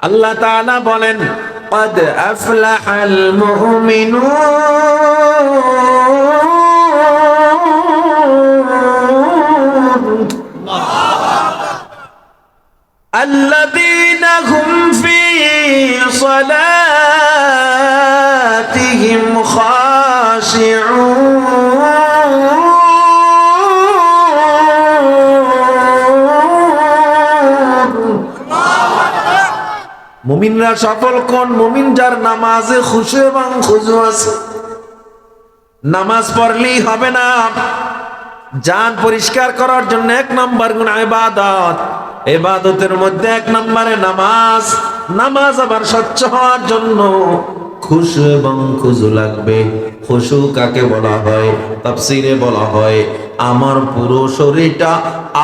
আল্লাহ তাআলা বলেন قد أفلح المؤمنون الذين هم في صلاتهم মুমিনরা সফল কোন? মুমিন যার নামাজে খুশু এবং খুজু আছে। নামাজ পড়লেই হবে না, জান পরিষ্কার করার জন্য এক নম্বর গুণ ইবাদত। ইবাদতের মধ্যে এক নম্বরে নামাজ। নামাজ আবার স্বচ্ছ হওয়ার জন্য খুশু এবং খুজু লাগবে। খুশু কাকে বলা হয়? তাফসীরে বলা হয় আমার পুরো শরীরটা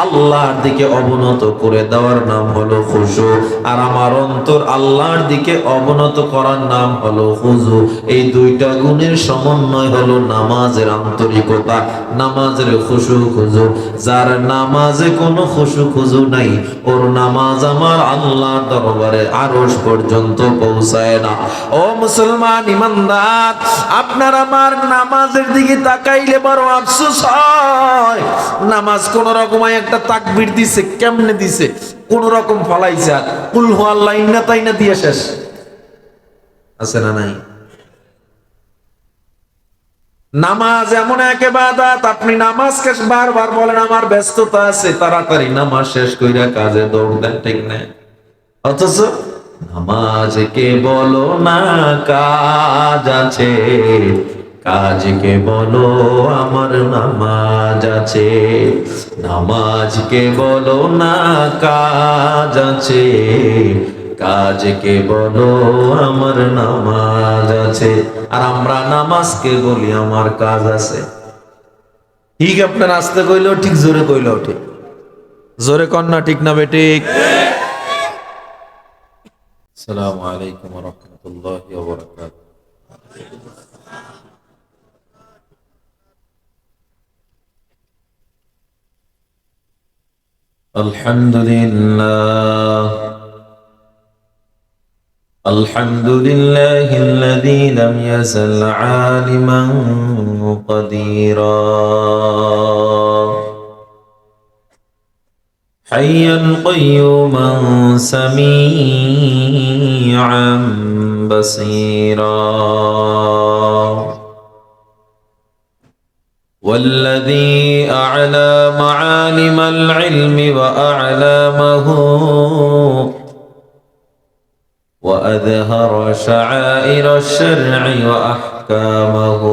আল্লাহর দিকে অবনত করে দেওয়ার নাম হলো খুশু, আর আমার অন্তর আল্লাহর দিকে অবনত করার নাম হলো খুজু। এই দুইটা গুণের সমন্বয় হলো নামাজের আন্তরিকতা, নামাজের খুশু খুজু। যার নামাজে কোনো খুশু খুজু নাই, ওর নামাজ আমার আল্লাহর দরবারে আরশ পর্যন্ত পৌঁছায় না। ও মুসলমান ইমানদার, আপনার আমার নামাজের দিকে তাকাইলে বড় আফসোস হয়। নামাজ কোন রকম একটা তাকবীর দিছে, কেমনে দিছে, কোন রকম ফলাইছে, কুল হু আল্লাহ ইন্না তাইনা দিয়ে শেষ। আছে না নাই? নামাজ এমন এক ইবাদত, আপনি নামাজকে বারবার বলেন আমার ব্যস্ততা আছে, তাড়াতাড়ি নামাজ শেষ কইরা কাজে দৌড় দেন, ঠিক না? অথচ নামাজকে বলো না কাজ আছে, কাজকে বলো আমার নামাজ আছে। নামাজকে বলো না কাজ আছে, কাজকে বলো আমার নামাজ আছে। আর আমরা নামাজকে বলি আমার কাজ আছে। ঠিক আপনার আস্তে কইলেও ঠিক, জোরে কইলেও ঠিক। জোরে কন্যা ঠিক না বেঠিক? আসসালামু আলাইকুম ওয়া রাহমাতুল্লাহি ওয়া বারাকাতুহু। আলহামদুলিল্লাহ আলহামদুলিল্লাহি الذي لم يزل عالما قديرا حيا قيوما سميعا بصيرا والذي أعلى معالم العلم وأعلامه وأظهر شعائر الشرع وأحكامه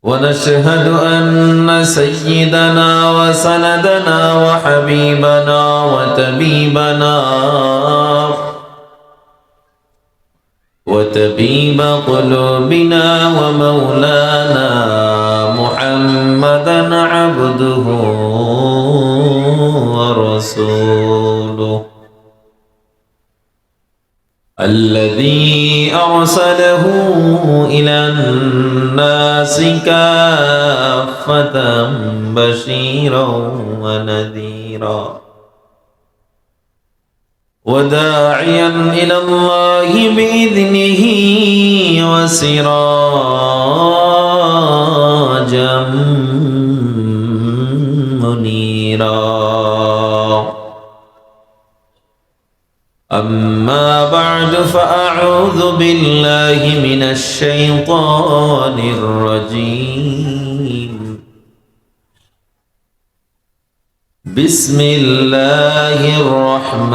ونشهد أن سيدنا وسندنا وحبيبنا وطبيب قلوبنا ومولانا محمدا عبده ورسوله الذي أرسله إلى الناس كافة بشيرا ونذيرا وداعيا إلى الله بإذنه وسراجا منيرا أما بعد فأعوذ بالله من الشيطان الرجيم بسم الله الرحمن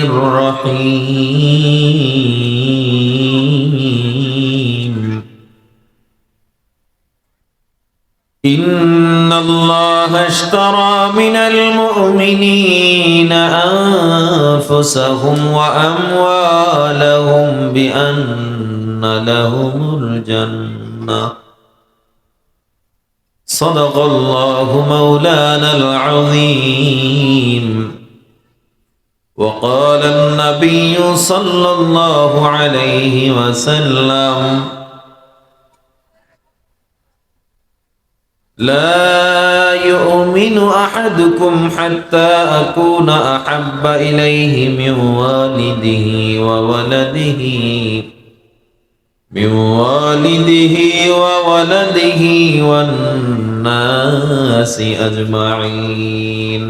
الرحيم إن الله اشترى من المؤمنين أنفسهم وأموالهم بأن لهم الجنة صدق الله مولانا العظيم وقال النبي صلى الله عليه وسلم لا يؤمن يؤمن أحدكم حتى أكون أحب إليه من والده والناس أجمعين.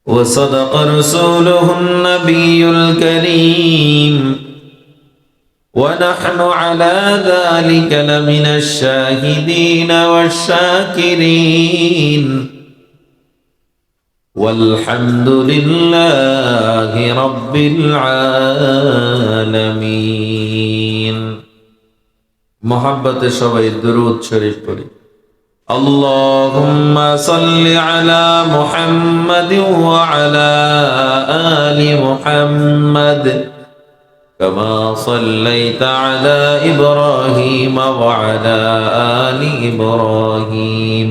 وصدق رسوله النبي الكريم ونحن على ذلك لمن الشاهدين والشاكرين والحمد لله رب العالمين. محبت সবাই দুরূদ শরীফ পড়ি। اللهم صل على محمد وعلى آل محمد كما صليت على إبراهيم وعلى آل إبراهيم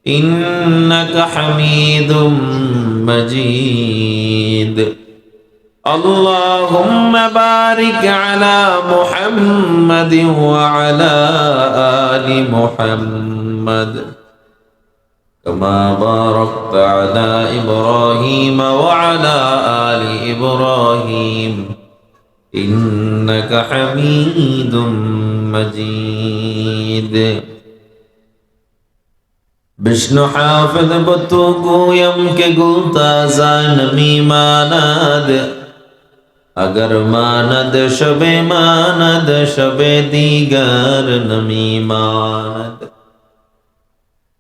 إنك حميد مجيد. اللهم بارك على محمد وعلى آل محمد كما باركت على إبراهيم وعلى آل إبراهيم إنك حميد مجيد. विष्णु हाफिज बतु गोयम के गुलता जानमी मानद अगर मानद शबे मानद शबे दीगर नमी मानद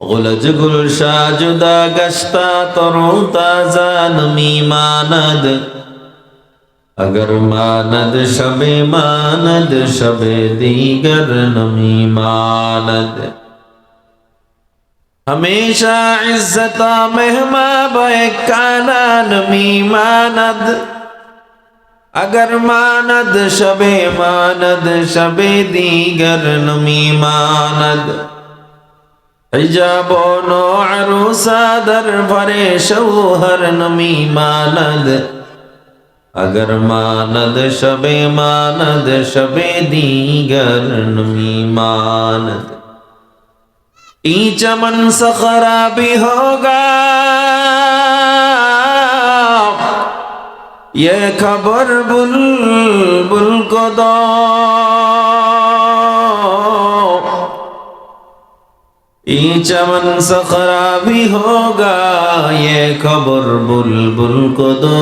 गुलज गुलशा जुदा गश्ता तरोता जानमी मानद अगर मानद शबे दीगर नमी मानद हमेशा इज्जता मेहमा बहकाना नमी मानद अगर मानद शबे दीगर नमी मानद हिजाबो नो अरूसा दर भरे शौहर नमी मानद अगर मानद शबे दीगर नमी मानद ई चमन सखरा भी होगा ये खबर बुलबुल को दो ई चमन सखरा भी होगा ये खबर बुलबुल को दो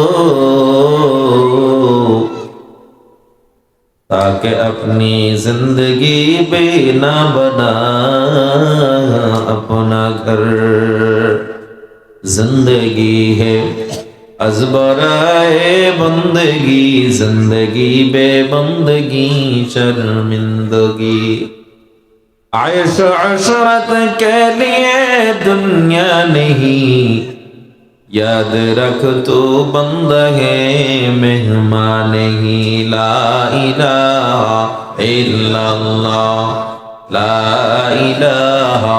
ताकि अपनी जिंदगी बेना बना अपना घर जिंदगी है अज़बराए बंदगी जिंदगी बेबंदगी शर्मिंदगी आयश अशरत के लिए दुनिया नहीं याद रख तू बंद है मेहमान नहीं ला इलाहा इल्लल्लाह ला इलाहा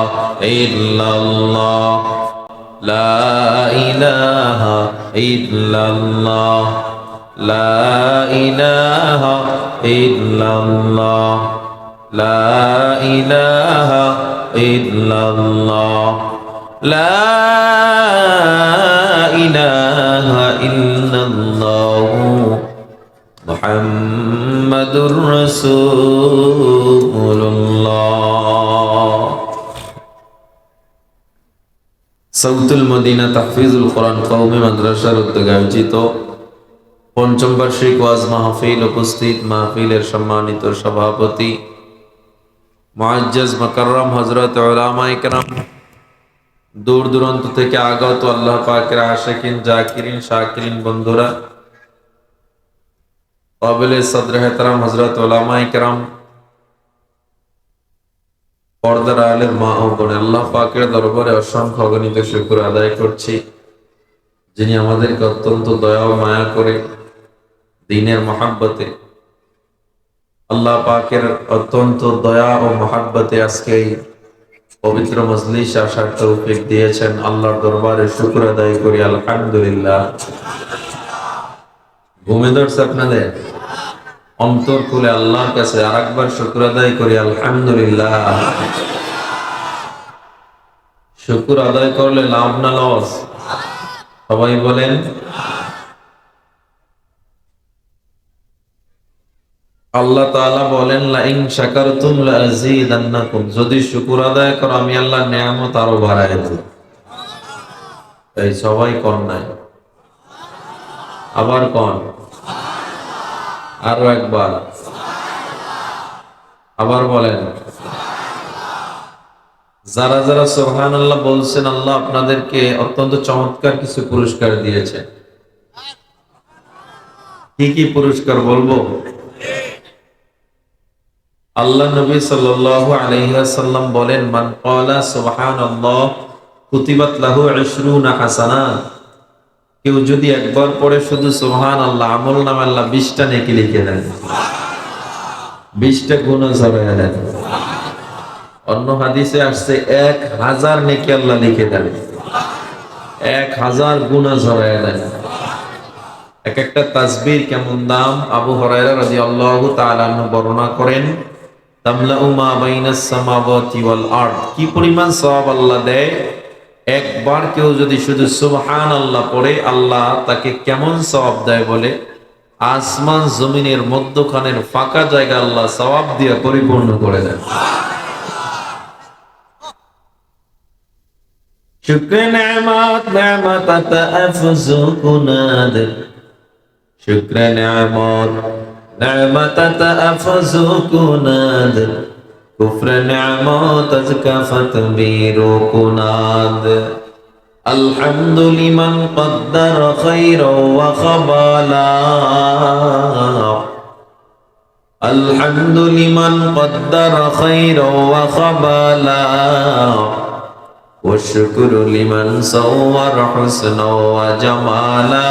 इल्लल्लाह ला इलाहा इल्लल्लाह ला इलाहा इल्लल्लाह ला इलाहा इल्लल्लाह ला इलाहा इल्लल्लाह मुहम्मदुर रसूलुल्लाह। সাউতুল মদিনা তাহফিজুল কোরআন কওমি মাদ্রাসার উদ্যোগে আয়োজিত পঞ্চম বার্ষিক ওয়াজ মাহফিল উপস্থিত মাহফিলের সম্মানিত সভাপতি মুআজ্জাজ মুকাররম হযরত উলামায়ে কেরাম দূর দূরান্ত থেকে আগত আল্লাহ পাকের আশিকিন জাকিরিন শাকিরিন বন্ধুরা কাবিলে সদর এহতরাম হযরত উলামায়ে কেরাম পর্দার আলের মা ও বোন আল্লাহ পাকের দরবারে অসংখ্য অগণিত শুকর আদায় করছি যিনি আমাদেরকে অত্যন্ত দয়া ও মায়া করে দ্বীনের মহব্বতে আল্লাহ পাকের অত্যন্ত দয়া ও মহব্বতে আজকে এই পবিত্র মজলিস আসার তৌফিক দিয়েছেন। আল্লাহর দরবারে শুকর আদায় করি আলহামদুলিল্লাহ। ঘুমে ধরছে আপনাদের? অন্তর খুলে আল্লাহর কাছে আরেকবার শুকর আদায় করি আলহামদুলিল্লাহ। শুকর আদায় করলে লাভ না লস? সবাই বলেন। আল্লাহ তাআলা বলেন লাইন শাকারতুম লাযীদান্নাকুম, যদি শুকর আদায় করো আমি আল্লাহর নিয়ামত আরো বাড়ায় দেব। এই সবাই কোন নাই? আবার কোন? আরো একবার আবার বলেন। যারা যারা সুবহানাল্লাহ বলছেন আল্লাহ আপনাদেরকে অত্যন্ত চমৎকার কিছু পুরস্কার দিয়েছে। কি কি পুরস্কার বলবো? আল্লাহ নবী সাল্লাল্লাহু আলাইহি ওয়াসাল্লাম বলেন মান ক্বালা সুবহানাল্লাহ কুতিবাত লাহু 20 হাসানাত, কেউ যদি একবার পড়ে শুধু সুবহানাল্লাহ আমলনামায় আল্লাহ 20টা নেকি লিখে দেন, 20টা গুনাহ ঝরায়া দেন। অন্য হাদিসে আসছে 1000 নেকি আল্লাহ লিখে দেন, 1000 গুনাহ ঝরায়া দেন। এক একটা তাসবির কেমন দাম? আবু হুরায়রা রাদিয়াল্লাহু তাআলা আনহু বর্ণনা করেন তামলাউ মা বাইনাস সামাওয়াতি ওয়াল আরদ, কি পরিমাণ সওয়াব আল্লাহ দেয়। একবার কেউ যদি শুধু সুবহানাল্লাহ পড়ে আল্লাহ তাকে কেমন সওয়াব দেয় বলে, আসমান জমিনের মধ্যখানের ফাঁকা জায়গা আল্লাহ সওয়াব দিয়ে পরিপূর্ণ করে দেন। শুকর নিয়ামত নিয়ামত আফজু কুনাদ, শুকর নিয়ামত নিয়ামত আফজু কুনাদ, কুফর নিয়ামত আজকা ফাতবীরু কুনাদ। আলহামদু লিমান কদ্দার খায়রা ওয়া খাবালা, আলহামদু লিমান কদ্দার খায়রা ওয়া খাবালা, ওয়া শুকরু লিমান সাওয়ার হুসনা ওয়া জামালা,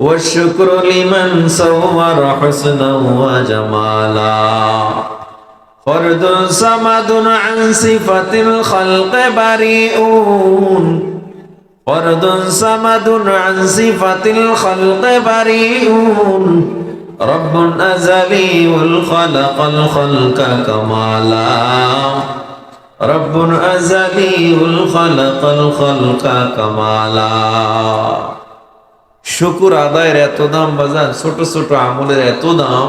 ওয়া শুকরু লিমান সাওয়ার হুসনা ওয়া জামালা। ফরদুন সামাদুন আন সিফাতিল খালক বারিউন, ফরদুন সামাদুন আন সিফাতিল খালক বারিউন, রব্বুন আযালিউল খালাকাল খালকা কামালা, রব্বুন আযালিউল খালাকাল খালকা কামালা। শুকর আদায়ের এত দাম বাজার, ছোট ছোট আমলের এত দাম।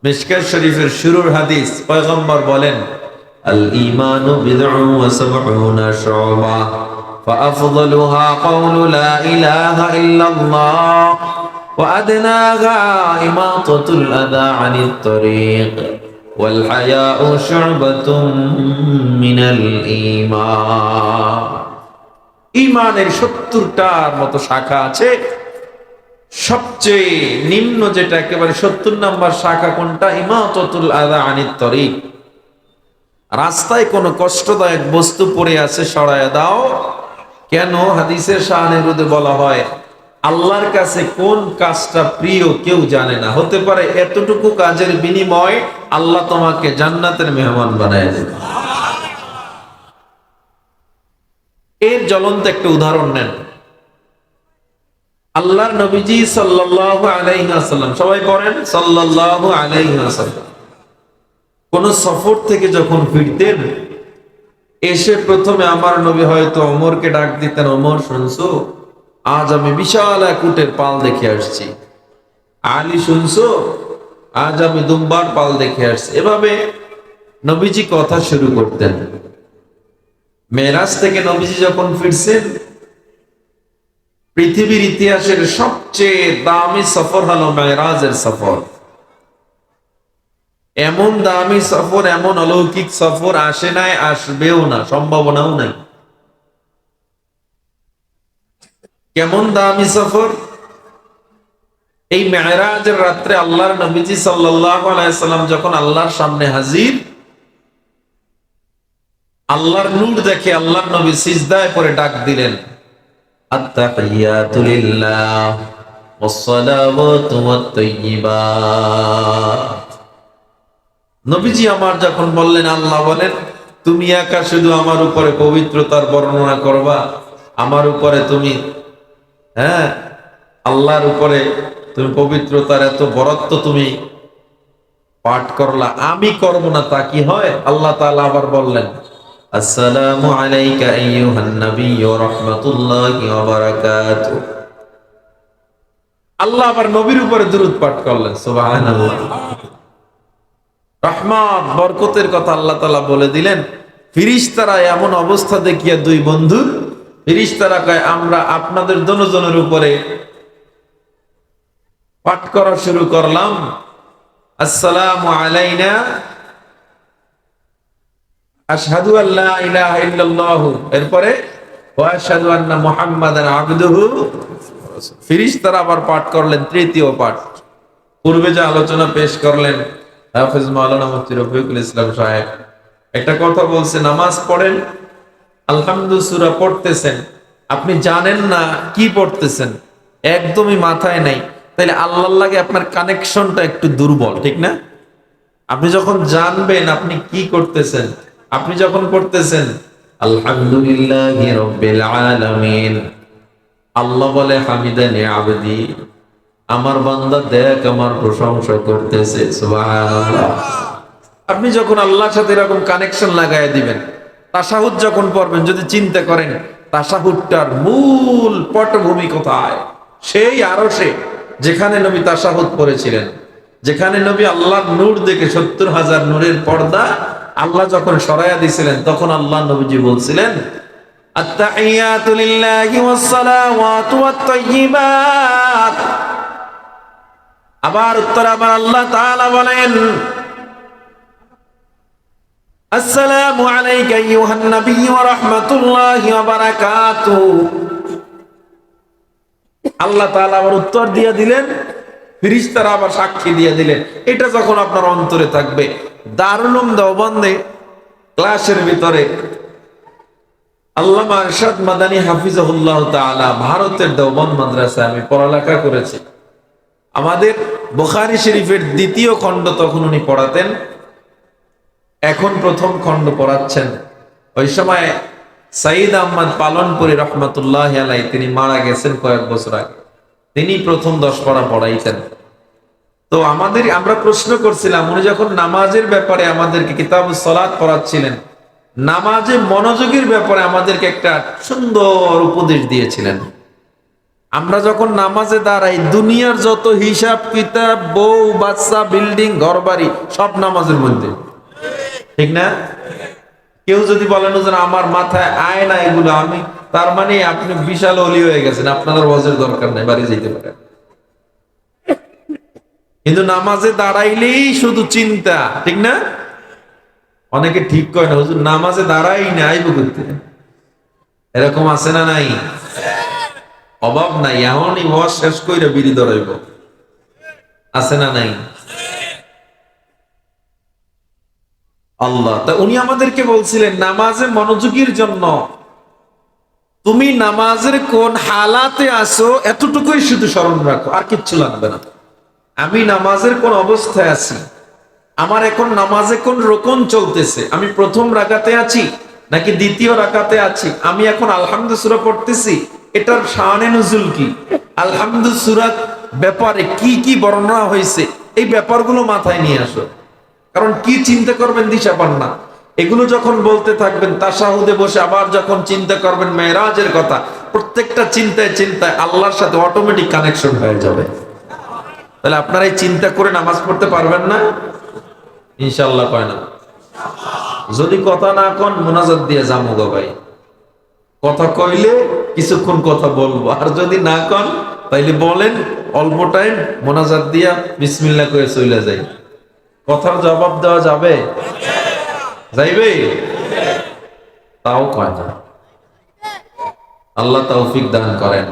মিশকাত শরীফের শুরুর হাদিস, পয়গম্বর বলেন আল ঈমানু বিদ'উ ওয়া সাবউনা শু'বা, ফাআফদালুহা কাওলু লা ইলাহা ইল্লাল্লাহ ওয়া আদনাহা ইমাতাতুল আযা আনিত তরিক ওয়াল হায়াউ শু'বাতুম মিনাল ঈমান। ঈমানের 70টার মতো শাখা আছে। সবচেয়ে নিম্ন যেটা একেবারে 70 নম্বর শাখা কোনটা? ইমাতাতুল আযা আনিত তরিক, রাস্তায় কোনো কষ্টদায়ক বস্তু পড়ে আছে সরায়া দাও। কেন? হাদিসের শানের রুদে বলা হয় আল্লাহর কাছে কোন কাজটা প্রিয় কেউ জানে না। হতে পারে এতটুকু কাজের বিনিময় আল্লাহ তোমাকে জান্নাতের মেহমান বানায় দেবে। এর জ্বলন্ত একটা উদাহরণ নেন। আল্লাহর নবীজি সাল্লাল্লাহু আলাইহি ওয়াসাল্লাম, সবাই পড়েন সাল্লাল্লাহু আলাইহি ওয়াসাল্লাম, কোন সফর থেকে যখন ফিরতেন এসে প্রথমে আমার নবী হয়তো ওমরকে ডাক দিতেন, ওমর শুনছো আজ আমি বিশাল এক উটের পাল দেখে আসছি। আলী শুনছো আজ আমি দুম্বার পাল দেখে আসছি। এভাবে নবীজি কথা শুরু করতেন। মেরাজ থেকে নবীজি যখন ফিরছেন, পৃথিবীর ইতিহাসের সবচেয়ে দামি সফর হলো মেরাজের সফর। এমন দামি সফর, এমন অলৌকিক সফর আসে নাই, আসবেও না, সম্ভাবনাও নাই। কেমন দামি সফর? এই মেরাজের রাত্রে আল্লাহর নবীজি সাল্লাল্লাহু আলাইহি সাল্লাম যখন আল্লাহর সামনে হাজির, আল্লাহর নূর দেখে আল্লাহর নবী সিজদায় পড়ে ডাক দিলেন আত-তাহিয়াতু লিল্লাহ ওয়াস-সালাওয়াতু ওয়াত-তাইয়্যিবাত। নবীজি আমার যখন বললেন, আল্লাহ বলেন তুমি একা শুধু আমার উপরে পবিত্রতার বর্ণনা করবা, আমার উপরে তুমি আল্লাহর উপরে তুমি পবিত্রতার এত বরত্ব তুমি পাঠ করলা, আমি করব না তা কি হয়? আল্লাহ তাআলা আবার বললেন আসসালামু আলাইকা আইয়ুহান নবী ওয়া রাহমাতুল্লাহি ওয়া বারাকাতুহু। আল্লাহ আবার নবীর উপরে দুরূদ পাঠ করলেন, সুবহানাল্লাহ। রহমত বরকতের কথা আল্লাহ তাআলা বলে দিলেন। ফেরেশতারা এমন অবস্থা দেখিয়া দুই বন্ধু, ফেরেশতারা কয় আমরা আপনাদের দুজনের উপরে পাঠ করা শুরু করলাম, আসসালামু আলাইনা আশহাদু আল্লা ইলাহা ইল্লাল্লাহু, এরপরে ওয়া আশহাদু আন্না মুহাম্মাদান আবদুহু। ফেরেশতারা আবার পাঠ করলেন তৃতীয় পাঠ। পূর্বে যে আলোচনা পেশ করলেন হাফেজ মাওলানা মুফতি রফিকুল ইসলাম সাহেব, একটা কথা বলছে, নামাজ পড়েন, আলহামদু সূরা পড়তেছেন, আপনি জানেন না কি পড়তেছেন, একদমই মাথায় নাই, তাহলে আল্লাহর লাগে আপনার কানেকশনটা একটু দুর্বল, ঠিক না? আপনি যখন জানবেন আপনি কি করতেছেন, আপনি যখন পড়তেছেন আলহামদুলিল্লাহি রাব্বিল আলামিন, আল্লাহ বলে হামিদানি আবদি, আমার বান্দা দেখ আমার প্রশংসা করতেছে, সুবহানাল্লাহ। আপনি যখন আল্লাহর সাথে এরকম কানেকশন লাগাই দিবেন, তাশাহুদ যখন পড়বেন, যদি চিন্তা করেন তাশাহুদটার মূল পটভূমি কোথায়, সেই আরশে যেখানে নবী তাশাহুদ পড়েছিলেন, যেখানে নবী আল্লাহর নূর দেখে ৭০,০০০ নূরের পর্দা আল্লাহ যখন সরাইয়া দিছিলেন, তখন আল্লাহ নবীজি বলছিলেন আত্তাহিয়াতু লিল্লাহি ওয়াস সালাওয়াতু ওয়াত তাইয়্যিবাত। আবার উত্তর আবার আল্লাহ তাআলা বলেন আসসালামু আলাইকা আইয়ুহান নবী ওয়া রাহমাতুল্লাহি ওয়া বারাকাতুহু। আল্লাহ তাআলা আবার উত্তর দিয়ে দিলেন, ফেরেশতারা আবার সাক্ষী দিয়ে দিলেন। এটা যখন আপনার অন্তরে থাকবে, দারুল উলুম দেওবন্দে ক্লাসের ভিতরে আল্লামা আরশাদ মাদানী হাফিজাহুল্লাহ তাআলা, ভারতের দেওবন্দ মাদ্রাসায় আমি পড়ালেখা করেছি। আমাদের বুখারী শরীফের দ্বিতীয় খণ্ড তখন উনি পড়াতেন, এখন প্রথম খণ্ড পড়াচ্ছেন। ওই সময় সাইদ আহমদ পালনপুরি রহমাতুল্লাহি আলাইহি তিনি মারা গেছেন কয়েক বছর আগে, তিনি প্রথম 10 পড়া পড়াইতেন। তো আমরা প্রশ্ন করছিলাম, উনি যখন নামাজের ব্যাপারে আমাদেরকে কিতাবুস সালাত পড়াচ্ছিলেন, নামাজে মনোযোগের ব্যাপারে আমাদেরকে একটা সুন্দর উপদেশ দিয়েছিলেন। আমরা যখন নামাজে দাঁড়াই, দুনিয়ার যত হিসাব কিতাব, বউ বাচ্চা, বিল্ডিং, ঘরবাড়ি সব নামাজের মধ্যে, ঠিক না? কেউ যদি বলেন যে আমার মাথায় আয় না এগুলো, আমি তার মানে আপনি বিশাল ওলি হয়ে গেছেন, আপনাদের ওয়াজের দরকার নাই, বাড়ি যেতে পারেন। কিন্তু নামাজে দাঁড়াইলেই শুধু চিন্তা, ঠিক না? অনেকে ঠিক কয় না, হুজুর নামাজে দাঁড়াই না আইব করতে, এরকম আছে না নাই? অভাব নাই, এমনই ওয়াজ শেষ কইরা বিড়ি ধরাইব, আছে না নাই? আল্লাহ তা উনি আমাদেরকে বলছিলেন নামাজে মনোযোগীর জন্য তুমি নামাজের কোন হালাতে আসো এতটুকুই শুধু স্মরণ রাখো, আর কিচ্ছু লাগবে না। আমি নামাজের কোন অবস্থায় আছি, আমার এখন নামাজে কোন রকম চলতেছে, আমি প্রথম রাকাতে আছি নাকি দ্বিতীয় রাকাতে আছি, আমি এখন আলহামদু সূরা পড়তেছি, এটার শানে নুজুল কি, আলহামদু সূরার ব্যাপারে কি কি বর্ণনা হয়েছে, এই ব্যাপারগুলো মাথায় নিয়ে আসো। কারণ কি চিন্তা করবেন দিশা পান না। এগুলো যখন বলতে থাকবেন, তাশাহুদে বসে আবার যখন চিন্তা করবেন মেরাজের কথা, প্রত্যেকটা চিন্তায় চিন্তায় আল্লাহর সাথে অটোমেটিক কানেকশন হয়ে যাবে। তাহলে আপনারা এই চিন্তা করে নামাজ পড়তে পারবেন না ইনশাআল্লাহ? কয় না? যদি কথা না কন মুনাজাত দিয়ে যামু গো ভাই, কথা কইলে কিছুক্ষণ কথা বলবো, আর যদি না কন তাইলে বলেন অল্প টাইম মুনাজাত দিয়া বিসমিল্লাহ করে চলে যাই। কথার জবাব দেওয়া যাবে? যাইবে? তাও কয় না। আল্লাহ তৌফিক দান করেন।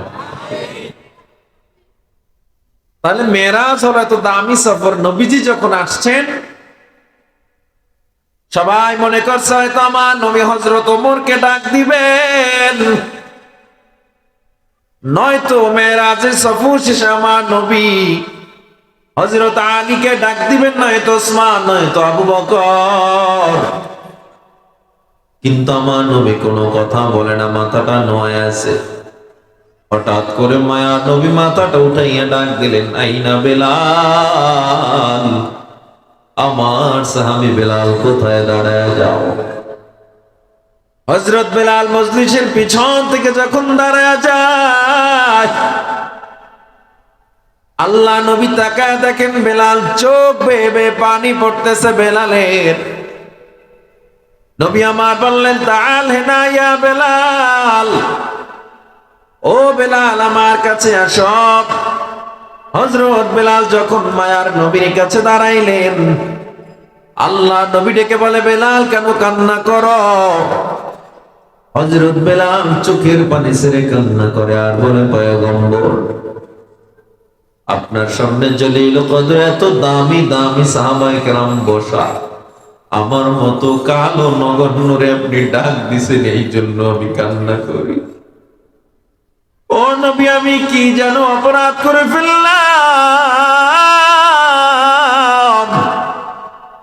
তাহলে মেরাজ হলো এত দামি সফর, নবীজি যখন আসছেন সবাই মনে করছে হয়তো আমার নবী হযরত ওমরকে ডাক দিবেন, নয়তো মেরাজের সফর শেষে আমার নবী হযরত আলীকে ডাক দিবেন, নয়তো ওসমান, নয়তো আবু বকর। কিন্তু আমার নবী কোনো কথা বলে না, মাথাটা নোয়ায় আছে। হঠাৎ করে মায়া নবী মাথাটা উঠাইয়া ডাক দিলেন, আইনা বেলাল, আমার সাহাবী বেলাল কোথায়, দাঁড়ায় যাও। হযরত বেলাল মজলিসের পিছন থেকে যখন দাঁড়ায় যায়, আল্লাহ নবী তাকায় দেখেন বেলাল চোখ বেয়ে বেয়ে পানি পড়তেছে বেলালের। নবী আমার বললেন, তাআল হেনা ইয়া বেলাল, ও বেলাল আমার কাছে আসো। হযরত বেলাল যখন মায়ার নবীর কাছে দাঁড়াইলেন, আল্লাহ নবী ডেকে বলে, বেলাল কেন কান্না করো? হযরত বেলাল চোখের পানি ছেড়ে কান্না করে আর বলে, পয়গম্বর, আপনার সামনে জলিল কদর এত দামি দামি সাহাবায়ে কেরাম বসা, আমার মতো কালো নগণ্যরে আপনি ডাক দিছেন, এই জন্য আমি কান্না করি। ও নবী, আমি কি যেন অপরাধ করে ফেললাম?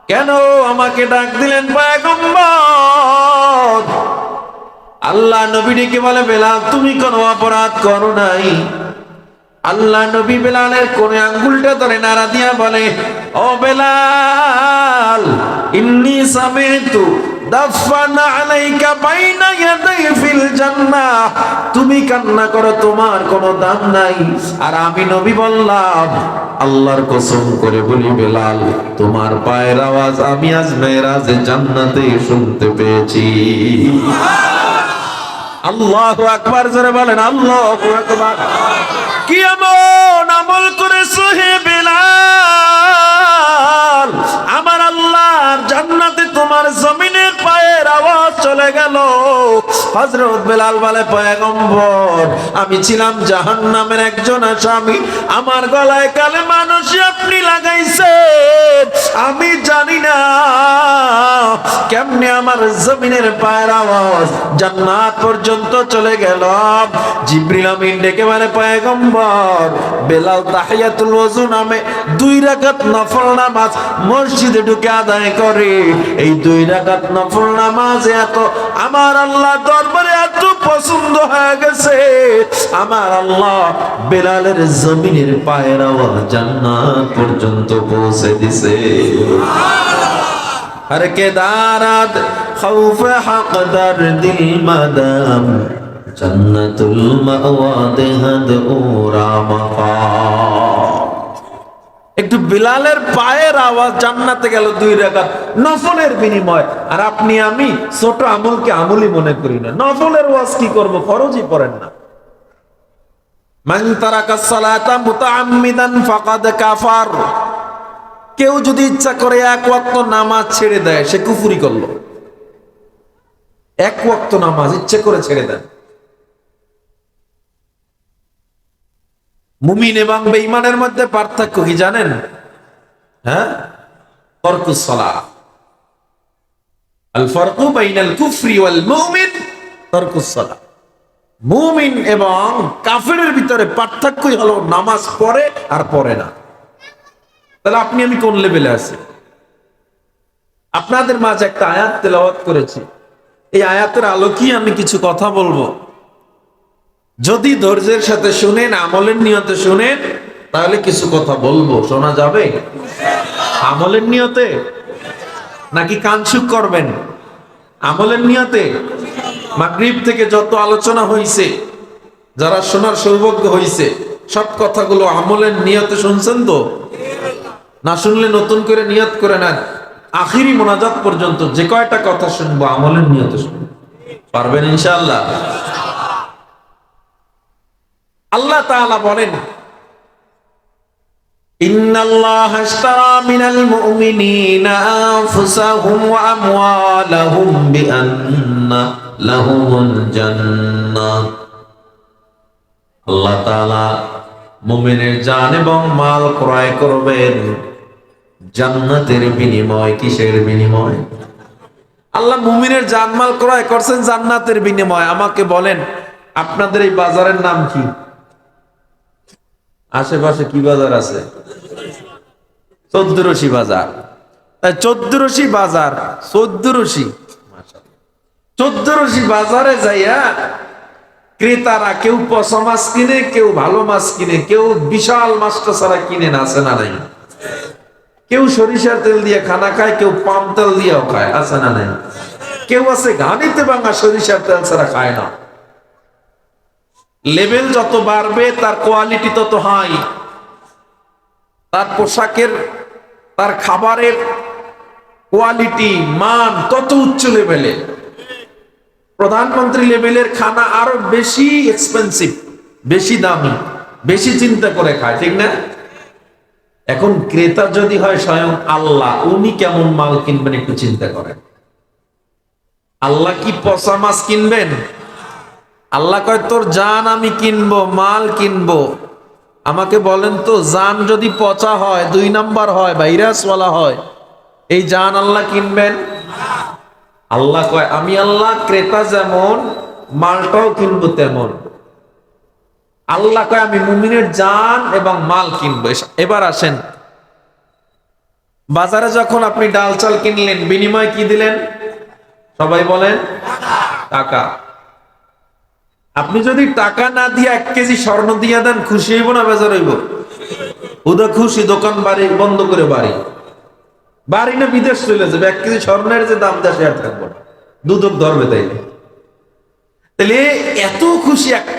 কেন আমাকে ডাক দিলেন পয়গম্বর? আল্লাহ নবী ডেকে বলে, বেলাল তুমি কোনো অপরাধ করো নাই। আল্লাহ নবী বেলালের কোণে আঙ্গুলটা ধরে নাড়া দিয়া বলে, ও বেলাল, ইন্নী সামিতু দাফানা আলাইকা বাইনা ইয়াদাই ফিল জান্নাহ, তুমি কান্না করো, তোমার কোনো দাম নাই। আর আমি নবী বললাম, আল্লাহর কসম করে বলি বেলাল, তোমার পায়ের আওয়াজ আমি আজ মেরাজে জান্নাতে শুনতে পেয়েছি। আল্লাহু আকবার, জোরে বলেন আল্লাহু আকবার। কি এমন আমল করেছো হে বেলাল, আমার আল্লাহর জান্নাতে তোমার জমিনের পায়ের আওয়াজ চলে গেল? হযরত বেলাল বলে, পয়গম্বর, আমি ছিলাম জাহান্নামের একজন আসামি, আমার গলায় কালেমা নসি আপনি লাগাইছেন, আমি জানি না কেমনে আমার জমিনের পায়ের আওয়াজ জান্নাত পর্যন্ত চলে গেল। জিবরিল আমিন ডেকে বলে, পয়গম্বর, বেলাল তাহিয়াতুল ওযু নামে 2 রাকাত নফল নামাজ মসজিদে ঢুকে আদায় করে। এই 2 রাকাত নফল নামাজে এত আমার আল্লাহ দরবারে এত পছন্দ হয়ে গেছে, আমার আল্লাহ বেলালের জমিনের পায়ের আওয়াজ জান্নাত পর্যন্ত পৌঁছে দিছে। हर के दारात खौफ हक दर दिल मदम जन्नतुल मावाद हद ओरा मकाम। একটু বিলালের পায়ের আওয়াজ জান্নাতে গেল 2 রাকাত নফলের বিনিময়। আর আপনি আমি ছোট আমলকে আমলই মনে করি না, নফলের ওয়াজ কি করব, ফরজই পড়েন না। মান তারাকা সালাতা মুতাআম্মিদান ফাকাদ কাফার, কেউ যদি ইচ্ছা করে 1 ওয়াক্ত নামাজ ছেড়ে দেয়, সে কুফরি করলো। 1 ওয়াক্ত নামাজ ইচ্ছা করে ছেড়ে দেন। মুমিন এবং বেঈমানের মধ্যে পার্থক্য কি জানেন? হ্যাঁ, তারকুস সালাহ। আল ফারকু বাইনাল কুফরি ওয়াল মুমিন তারকুস সালাহ। মুমিন এবং কাফেরের ভিতরে পার্থক্যই হলো নামাজ পড়ে আর পড়ে না। তাহলে আপনি আমি কোন লেভেলে আছি? আপনাদের মাঝে একটা আয়াত তেলাওয়াত করেছি, এই আয়াতের আলোকেই আমি কিছু কথা বলবো। যদি ধৈর্যের সাথে শুনেন, আমলের নিয়তে শুনেন, তাহলে কিছু কথা বলবো। শোনা যাবে? আমলের নিয়তে নাকি কানসুক করবেন? আমলের নিয়তে। মাগরিব থেকে যত আলোচনা হয়েছে, যারা শোনার সৌভাগ্য হয়েছে, সব কথাগুলো আমলের নিয়তে শুনছেন তো? না শুনলে নতুন করে নিয়ত করে নেন, আখিরি মোনাজাত পর্যন্ত যে কয়টা কথা শুনবো আমলের নিয়তে শুনবো। পারবেন ইনশাআল্লাহ? আল্লাহ তাআলা বলেন, ইন্নাল্লাহা আশতারা মিনাল মুমিনিনা আনফুসাহুম ওয়া আমওয়ালাহুম বিআন্না লাহুমুল জান্নাহ। আল্লাহ তাআলা মুমিনের জান এবং মাল ক্রয় করবেন জান্নাতের বিনিময়। কিসের বিনিময়? আল্লাহ মুমিনের জান মাল ক্রয় করছেন জান্নাতের বিনিময়। আমাকে বলেন, আপনাদের এই বাজারের নাম কি? আশেপাশে কি বাজার আছে? চৌদ্দরশি বাজার। চৌদ্দরশি বাজার, চৌদ্দরশি বাজারে যাইয়া ক্রেতারা কেউ পচা মাছ কিনে, কেউ ভালো মাছ কিনে, কেউ বিশাল মাছটা ছাড়া কিনে না, আছে না নাই? কেউ সরিষার তেল দিয়ে খানা খায়, কেউ পাম তেল দিয়েও খায়, আছে না নাই? কেউ আছে ঘানিতে ভাঙা সরিষার তেল ছাড়া খায় না। লেভেল যত বাড়বে তার কোয়ালিটি তত হাই, তার পোশাকের, তার খাবারের কোয়ালিটি মান তত উচ্চ লেভেলে। প্রধানমন্ত্রী লেভেলের খানা আরো বেশি এক্সপেন্সিভ, বেশি দামি, বেশি চিন্তা করে খায়, ঠিক না? এখন ক্রেতা যদি হয় স্বয়ং আল্লাহ, উনি কেমন মাল কিনবেন একটু চিন্তা করেন। আল্লাহ কি পচা মাছ কিনবেন? আল্লাহ কয় তোর জান আমি কিনবো, মাল কিনবো। আমাকে বলেন তো, জান যদি পচা হয়, 2 নাম্বার হয়, ভাইরাসওয়ালা হয়, এই জান আল্লাহ কিনবেন? আল্লাহ কয় আমি আল্লাহ ক্রেতা যেমন, মালটাও কিনবো তেমন। আল্লাহ কয় আমি মুমিনের জান এবং মাল কিনবো। এবার আসেন, বাজারে যখন আপনি ডাল চাল কিনলেন, বিনিময় কি দিলেন? সবাই বলেন টাকা। আপনি যদি টাকা না দিয়ে 1 কেজি স্বর্ণ দিয়ে দেন, খুশি হইব না বেজার হইব? উদা খুশি, দোকান বাড়ি বন্ধ করে বাড়ি না বিদেশ চলে যাবে। 1 কেজি স্বর্ণের যে দাম দেয় আর থাকবো না, দুদক ধরবে। তাইলে এত খুশি, 1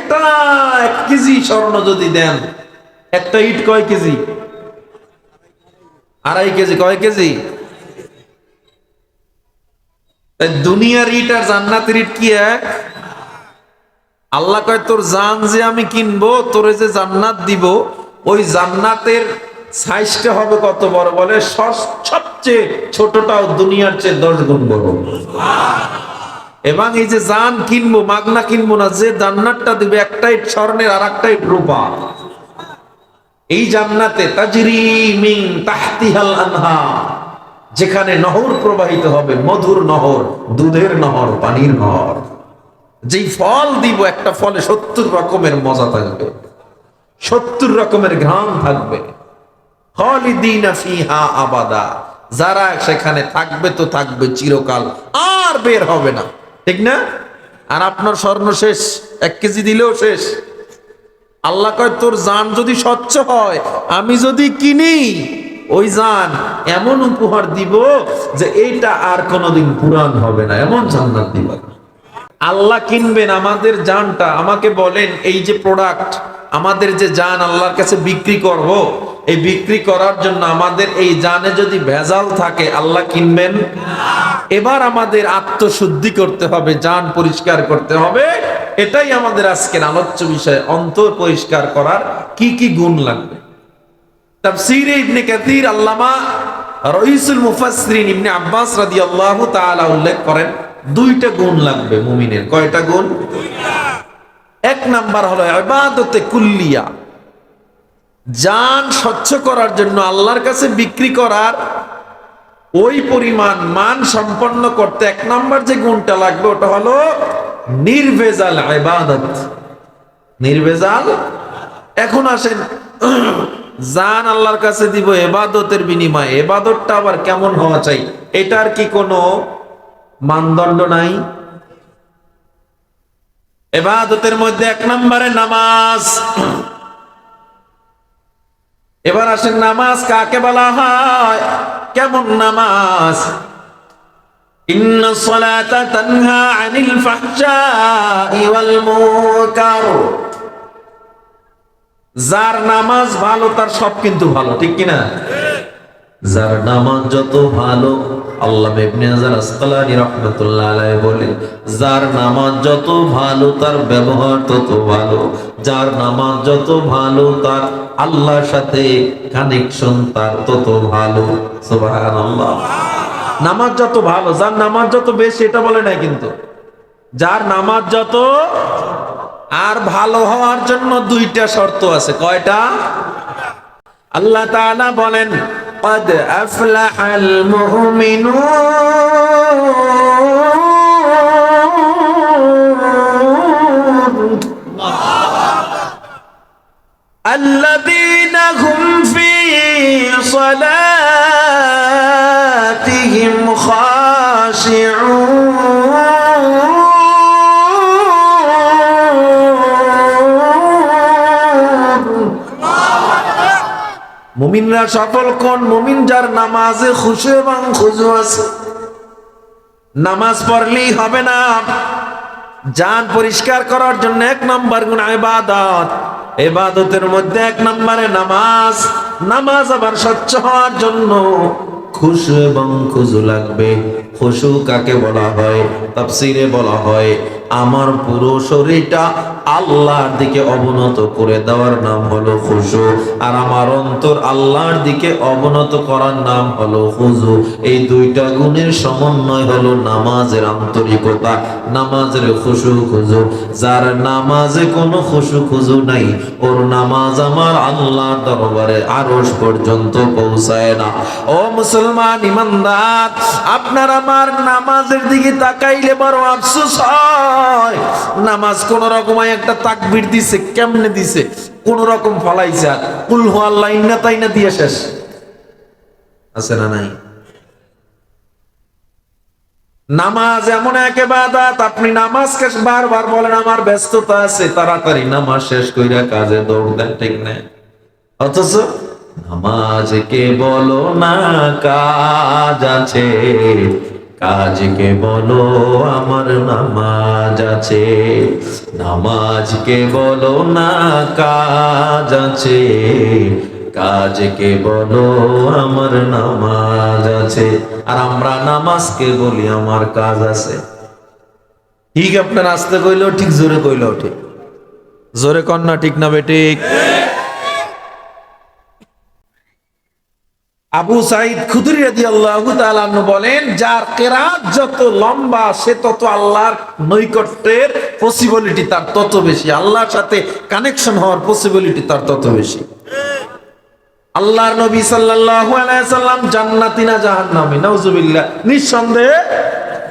কেজি স্বর্ণ যদি দেন, একটা ইট কয় কেজি? 2.5 কেজি। কয় কেজি? দুনিয়ার ইট আর জান্নাতের ইট কি এক? আল্লাহ কয় তোর জান যে আমি কিনবো, তোরে যে জান্নাত দিব, ওই জান্নাতের সাইজটা হবে কত বড়? বলে সবচেয়ে ছোটটাও দুনিয়ার চেয়ে 10 গুণ বড়। এবং এই যে জান কিনবো, মাগনা কিনবো না, যে জান্নাতটা দিবে, একটাই স্বর্ণের আর একটাই রূপা। এই জান্নাতে তাজরি মিন তাহতিহাল আনহার, যেখানে নহর প্রবাহিত হবে, মধুর নহর, দুধের নহর, পানির নহর। যেই ফল দিব, একটা ফলে 70 রকমের মজা থাকবে, 70 রকমের ঘ্রাণ থাকবে। খালিদিনা ফিহা আবাদা, যারা সেখানে থাকবে তো থাকবে চিরকাল, আর বের হবে না, ঠিক না? আর আপনার স্বর্ণ শেষ, 1 কেজি দিলেও শেষ। আল্লাহ কয় তোর জান যদি স্বচ্ছ হয়, আমি যদি কিনি, ওই জান এমন উপহার দিব যে এইটা আর কোনোদিন পুরান হবে না, এমন জান্নাত দিব। আল্লাহ কিনবেন আমাদের জানটা। আমাকে বলেন, এই যে প্রোডাক্ট, আমাদের যে জান আল্লাহর কাছে বিক্রি করব, এই বিক্রি করার জন্য আমাদের এই জানে যদি ভেজাল থাকে, আল্লাহ কিনবেন? এবার আমাদের আত্মশুদ্ধি করতে হবে, জান পরিষ্কার করতে হবে। এটাই আমাদের আজকের আলোচ্য বিষয়, অন্তর পরিষ্কার করার কি কি গুণ লাগবে। তাফসীরে ইবনে কাসীর আল্লামা রাইসুল মুফাসসিরিন ইবনে আব্বাস রাদিয়াল্লাহু তাআলা উল্লেখ করেন, 2টা গুণ লাগবে মুমিনের। কয়টা গুণ? 1 নাম্বার হলো ইবাদতে কুল্লিয়া, জান স্বচ্ছ করার জন্য আল্লাহর কাছে বিক্রি করার ওই পরিমাণ মান সম্পন্ন করতে 1 নাম্বার যে গুণটা লাগবে, ওটা হলো নির্ভেজাল ইবাদত। নির্ভেজাল। এখন আসেন, জান আল্লাহর কাছে দিব ইবাদতের বিনিময়ে, ইবাদতটা আবার কেমন হওয়া চাই? এটার কি কোনো মানদণ্ড নাই? ইবাদতের মধ্যে 1 নম্বরে নামাজ। এবার আসেন, নামাজ কাকে বলা হয়? কেমন নামাজ? ইন্নাস সালাতা তানহা আনিল ফাহশাই ওয়াল মুনকার। যার নামাজ ভালো তার সব কিন্তু ভালো, ঠিক কিনা? যার নামাজ যত ভালো, আল্লামা ইবনে হাজার আসকালানী রাহমাতুল্লাহ আলাইহি বলেন, যার নামাজ যত ভালো তার ব্যবহার তত ভালো, যার নামাজ যত ভালো তার আল্লাহর সাথে কানেকশন তার তত ভালো। সুবহানাল্লাহ। নামাজ যত ভালো, যার নামাজ যত বেশি এটা বলে নাই কিন্তু, যার নামাজ যত। আর ভালো হওয়ার জন্য 2টা শর্ত আছে। কয়টা? আল্লাহ তাআলা বলেন, قد أفلح المؤمنون الذين هم في صلاتهم خاشعون মুমিনরা সফল কোন? মুমিন যার নামাজে খুশু এবং খুজু আছে। নামাজ পড়লেই হবে না, জান পরিষ্কার করার জন্য 1 নম্বর গুণ ইবাদত। ইবাদতের মধ্যে 1 নম্বরে নামাজ। নামাজ আবার স্বচ্ছ হওয়ার জন্য খুশু এবং খুজু লাগবে। খুশু কাকে বলা হয়? তাফসীরে বলা হয় আমার পুরো শরীরটা আল্লাহর দিকে অবনত করে দেওয়ার নাম হলো খুশু, আর আমার অন্তর আল্লাহর দিকে অবনত করার নাম হলো খুজু। এই দুইটা গুণের সমন্বয় হলো নামাজের আন্তরিকতা, নামাজের খুশু খুজু। যার নামাজে কোনো খুশু খুজু নাই, ওর নামাজ আমার আল্লাহর দরবারে আরশ পর্যন্ত পৌঁছায় না। ও মুসলমান ইমানদার, আপনার আমার নামাজের দিকে তাকাইলে বড় আফসোস হয়। নামাজ কোন রকম একটা তাকবীর দিছে, কেমনে দিছে, কোন রকম ফলাইছে, আর কুল হু আল্লাহ ইন্না তাইনা দিয়ে শেষ। আছে না নাই? নামাজ এমন এক ইবাদত, আপনি নামাজকে বারবার বলেন আমার ব্যস্ততা আছে, তাড়াতাড়ি নামাজ শেষ কইরা কাজে দৌড় দেন, ঠিক না? অথচ নামাজকে বলো না কাজ আছে, কাজকে বলো আমার নামাজ আছে। নামাজকে বলো না কাজ আছে, কাজকে বলো আমার নামাজ আছে। আর আমরা নামাজকে বলি আমার কাজ আছে। ঠিক আপনার আস্তে কইলেও ঠিক, জোরে কইলেও ঠিক। জোরে কন্যা ঠিক না বেঠিক? আবু সাঈদ খুদরি রাদিয়াল্লাহু তাআলা আনহু বলেন, যার কিরাত যত লম্বা সে তত আল্লাহর নৈকট্যের পসিবিলিটি তার তত বেশি, আল্লাহর সাথে কানেকশন হওয়ার পসিবিলিটি তার তত বেশি। আল্লাহর নবী সাল্লাল্লাহু আলাইহি সাল্লাম জান্নাতি না জাহান্নামী? নাউজুবিল্লাহ, নিঃসন্দেহে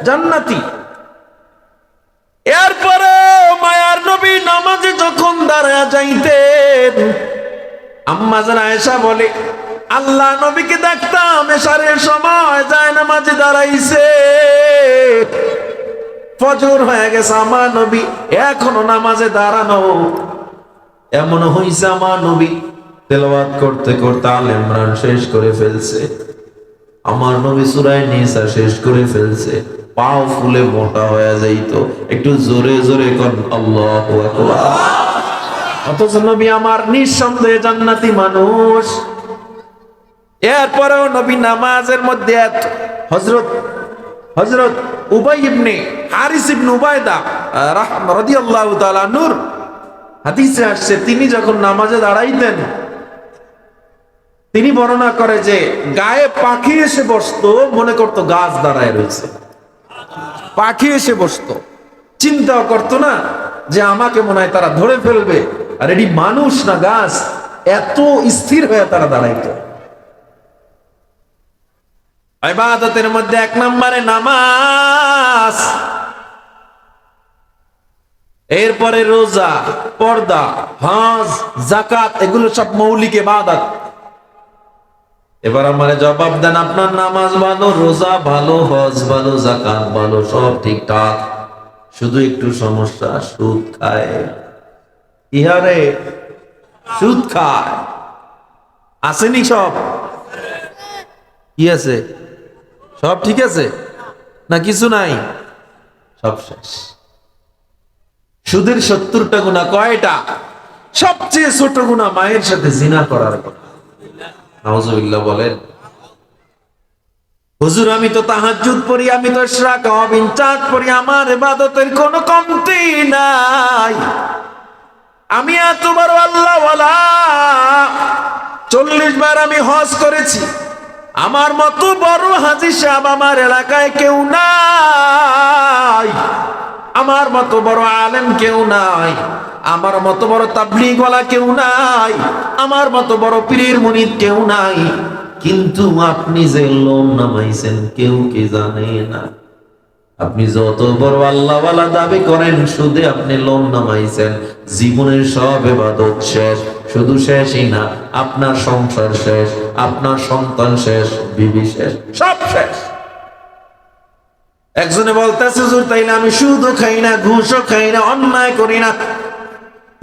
জান্নাতি। এরপরে মায়ার নবী নামাজে যখন দাঁড়ায় যাইতেন, আম্মা জান আয়েশা বলে আল্লাহ নবীকে দেখতাম এশারের সময় যায় নামাজে দাঁড়াইছে, ফজর হয়ে গেছে, আমার নবী এখনো নামাজে দাঁড়ানো। এমন হইছে আমার নবী তেলাওয়াত করতে করতে আলে ইমরান শেষ করে ফেলছে, আমার নবী সূরা নিসা শেষ করে ফেলছে, পাও ফুলে মোটা হয়ে যাইতো। একটু জোরে জোরে কোন আল্লাহু আকবার। অথচ নবী আমার নিঃসন্দেহে জান্নাতি মানুষ। এরপরেও নবী নামাজের মধ্যে হযরত উবাই ইবনে হারিস ইবনে উবাইদা রাদিয়াল্লাহু তাআলা নূর হাদিসে আসছে, তিনি যখন নামাজে দাঁড়াইতেন তিনি বর্ণনা করে যে গায়ে পাখি এসে বসতো, মনে করতো গাছ দাঁড়ায় রয়েছে। পাখি এসে বসতো, চিন্তাও করতো না যে আমাকে মনে হয় তারা ধরে ফেলবে, আর এটি মানুষ না গাছ, এত স্থির হয়ে তারা দাঁড়াইতো। ইবাদতের মধ্যে 1 নম্বরে নামাজ, এরপরে রোজা, পর্দা, হজ, যাকাত, এগুলো সব মৌলিক ইবাদত। এবার আমারে জবাব দেন, আপনার নামাজ ভালো, রোজা ভালো, হজ ভালো, যাকাত ভালো, সব ঠিকঠাক, শুধু একটু সমস্যা, সুদ খায়। ইহারে সুদ খায়, আসেনি? সব কি আছে? সব ঠিক আছে না কিছু নাই? সব শেষ। সুদের 70টা গুনাহ, কয়টা? সবচেয়ে ছোট গুনাহ মায়ের সাথে জিনা করার কথা। নাউজুবিল্লাহ বলেন। হুজুর আমি তো তাহাজ্জুদ পড়ি, আমি তো ইশরাক ওয়া বিনচাত পড়ি, আমার ইবাদতের কোনো কমতি নাই, আমি এত বড় আল্লাহ ওয়ালা, 40 বার আমি হজ করেছি, আমার মতো বড় হাজী সাহেব আমার এলাকায় কেউ নাই, আমার মতো বড় আলেম কেউ নাই, আমার মতো বড় তাবলীগ ওয়ালা কেউ নাই, আমার মতো বড় পীর মুরিদ কেউ নাই, কিন্তু আপনি যে লোন নামাইছেন কেউ কি জানে না? আপনি যত বড় আল্লাহ ওয়ালা দাবি করেন, সুদে আপনি লোন নামাইছেন, জীবনের সব ইবাদত শেষ। শুধু শেষই না, আপনার সংসার শেষ, আপনার সন্তান শেষ, বিবি শেষ, সব শেষ। একজনে বলতেছে হুজুর তাইলে আমি সুদও খাই না, ঘুষও খাই না, অন্যায় করি না।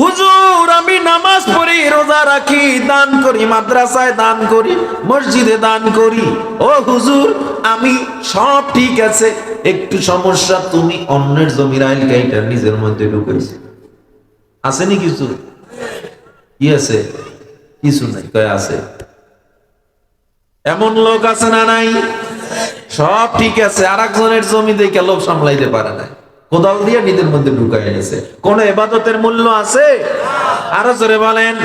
হুজুর আমি নামাজ পড়ি, রোজা রাখি, দান করি, মাদ্রাসায় দান করি, মসজিদে দান করি। ও হুজুর আমি সব ঠিক আছে, একটু সমস্যা, তুমি অন্যের জমির আইল কাইটা নিজের মধ্যে ঢুকাইছো। আসেনি কিছু? কি আছে? কিছু নাই, কয় আছে। এমন লোক আছে না নাই? সব ঠিক আছে, আর একজনের জমি দেখে লোভ সামলাইতে পারে না, কোদাল দিয়ে নিজের মধ্যে ঢুকাই এনেছে। কোন ইবাদতের মূল্য আছে? আরো জোরে বলেন।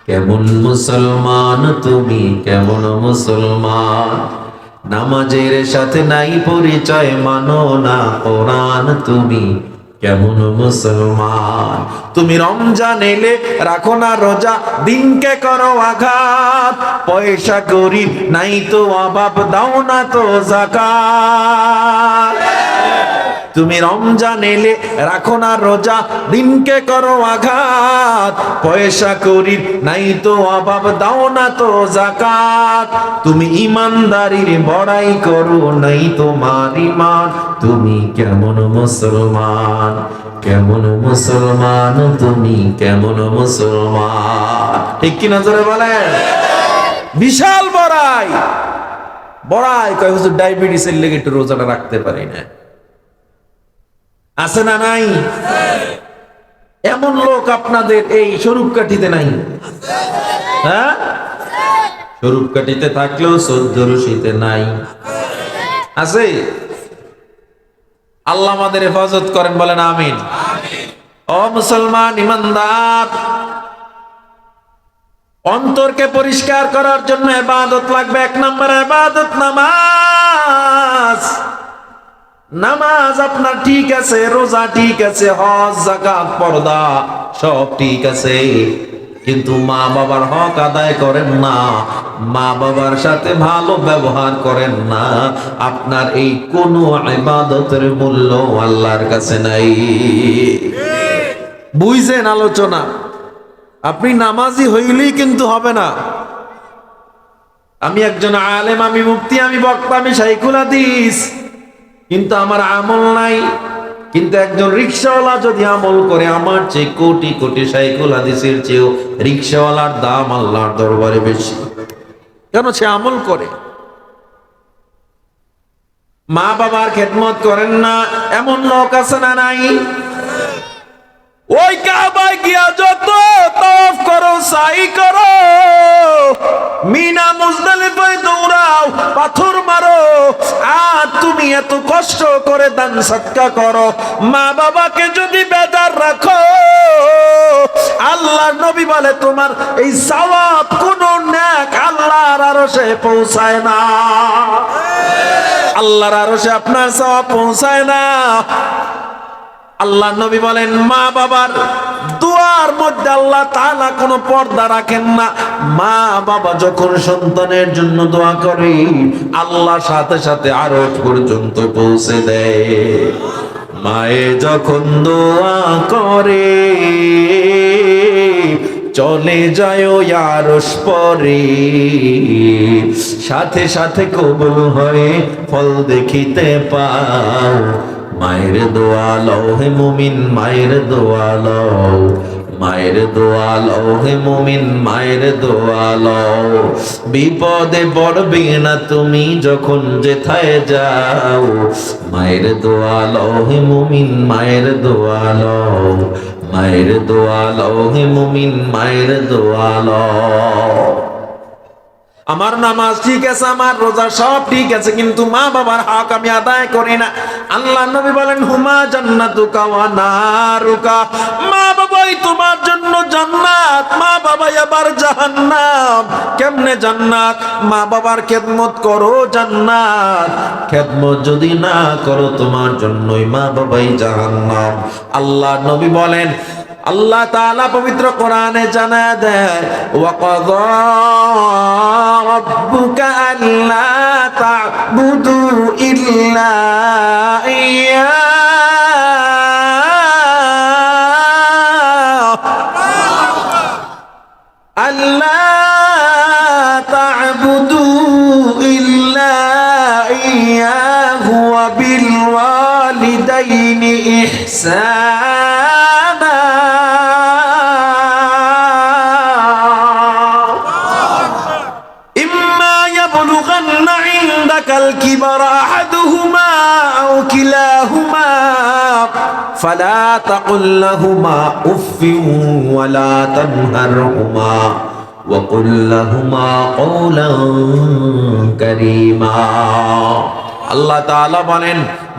কেমন মুসলমান তুমি, কেমন মুসলমান, নামাজের সাথে নাই পরিচয়, মানো না কোরআন, তুমি কেমন মুসলমান। তুমি রমজান এলে রাখো না রোজা, দিনকে করো আঘাত, পয়সা করি নাই তো অভাব, দাও না তো যাকাত। তুমি রমজান এলে রাখো না রোজা, দিনকে করো আঘাত, পয়সা করি নাই তো অভাব, দাও না তো যাকাত। তুমি ইমানদারির বড়াই করো নাই তোমার ঈমান, তুমি কেমন মুসলমান, কেমন মুসলমান, তুমি কেমন মুসলমান। ঠিক কি না জোরে বলেন? বিশাল বড়াই, বড়াই কয় হুজুর ডায়াবেটিসের লেগে একটু রোজাটা রাখতে পারি না। আছে না নাই? এমন লোক আপনাদের এই স্বরূপকাঠিতে নাই? হ্যাঁ, স্বরূপকাঠিতে থাকলেও চৌদ্দ রশিতে নাই। আছে? আল্লাহ আমাদের হেফাজত করেন, বলেন আমিন। ও মুসলমান ইমানদার, অন্তরকে পরিষ্কার করার জন্য ইবাদত লাগবে। এক নম্বর ইবাদত নামাজ। নামাজ আপনার ঠিক আছে, রোজা ঠিক আছে, হজ যাকাত পর্দা সব ঠিক আছে, কিন্তু মা বাবার হক আদায় করেন না, মা বাবার সাথে ভালো ব্যবহার করেন না, আপনার এই কোনো ইবাদতের মূল্য আল্লাহর কাছে নাই। বুঝছেন আলোচনা? আপনি নামাজি হইলেই কিন্তু হবে না। আমি একজন আলেম, আমি মুফতি, আমি বক্তা, আমি শাইখুল হাদিস, কিন্তু আমার আমল নাই। কিন্তু একজন রিকশাওয়ালা যদি আমল করে, আমার চেয়ে কোটি কোটি শাইখুল হাদিসের চেয়েও রিকশাওয়ালার দাম আল্লাহর দরবারে বেশি। কেন? সে আমল করে। মা বাবার খেদমত করেন না, এমন লোক আছে না নাই? ওই কাবায় গিয়া যত তওয়াফ করো, সাই করো, মিনা মুজদালিফায় দৌড়াও, পাথর মারো, আর তুমি এত কষ্ট করে দান সদকা করো, মা বাবাকে যদি বেজার রাখো, আল্লাহর নবী বলে তোমার এই সওয়াব কোন নেক আল্লাহর আরশে পৌঁছায় না। আল্লাহর আরশে আপনার সওয়াব পৌঁছায় না। আল্লাহ নবী বলেন মা বাবার দোয়ার মধ্যে আল্লাহ তাআলা কোনো পর্দা রাখেন না। মা বাবা যখন সন্তানের জন্য দোয়া করে, আল্লাহ সাথে সাথে আরশ পর্যন্ত পৌঁছে দেয়। মায়ে যখন দোয়া করে, চলে যায় আরশ পরে, সাথে সাথে কবুল হয়ে ফল দেখিতে পাও। মায়ের দোয়া লও হে মুমিন, মায়ের দোয়া লও, মায়ের দোয়া লও হে মুমিন, মায়ের দোয়া লও। বিপদে পড়বে না তুমি যখন যেথায় যাও, মায়ের দোয়া লও হে মুমিন, মায়ের দোয়া লও, মায়ের দোয়া লও হে মুমিন, মায়ের দোয়া লও। আমার নামাজ ঠিক আছে, আমার রোজা সব ঠিক আছে, কিন্তু মা বাবার হক আমি আদায় করি না। আল্লাহ নবী বলেন হুমা জান্নাতুকা ওয়া নারুকা, মা বাবাই তোমার জন্য জান্নাত, মা বাবাই আবার জাহান্নাম। কেমনে জান্নাত? মা বাবার খেদমত করো, জান্নাত। খেদমত যদি না করো, তোমার জন্যই মা বাবাই জাহান্নাম। আল্লাহ নবী বলেন, আল্লাহ তাআলা পবিত্র কোরআনে জানায় দেয়, ওয়া ক্বাযা রাব্বুকা আল্লা তা'বুদু ইল্লা ইয়্যাহু, আল্লা তা'বুদু ইল্লা ইয়্যাহু ওয়া বিল ওয়ালিদাইনি ইহসানা। الكبر أحدهما ফালা তাকুল লাহুমা উফফিন ওয়ালা তানহারহুমা ওয়া কুল লাহুমা কওলান কারীমা। আল্লাহ তাআলা বলেন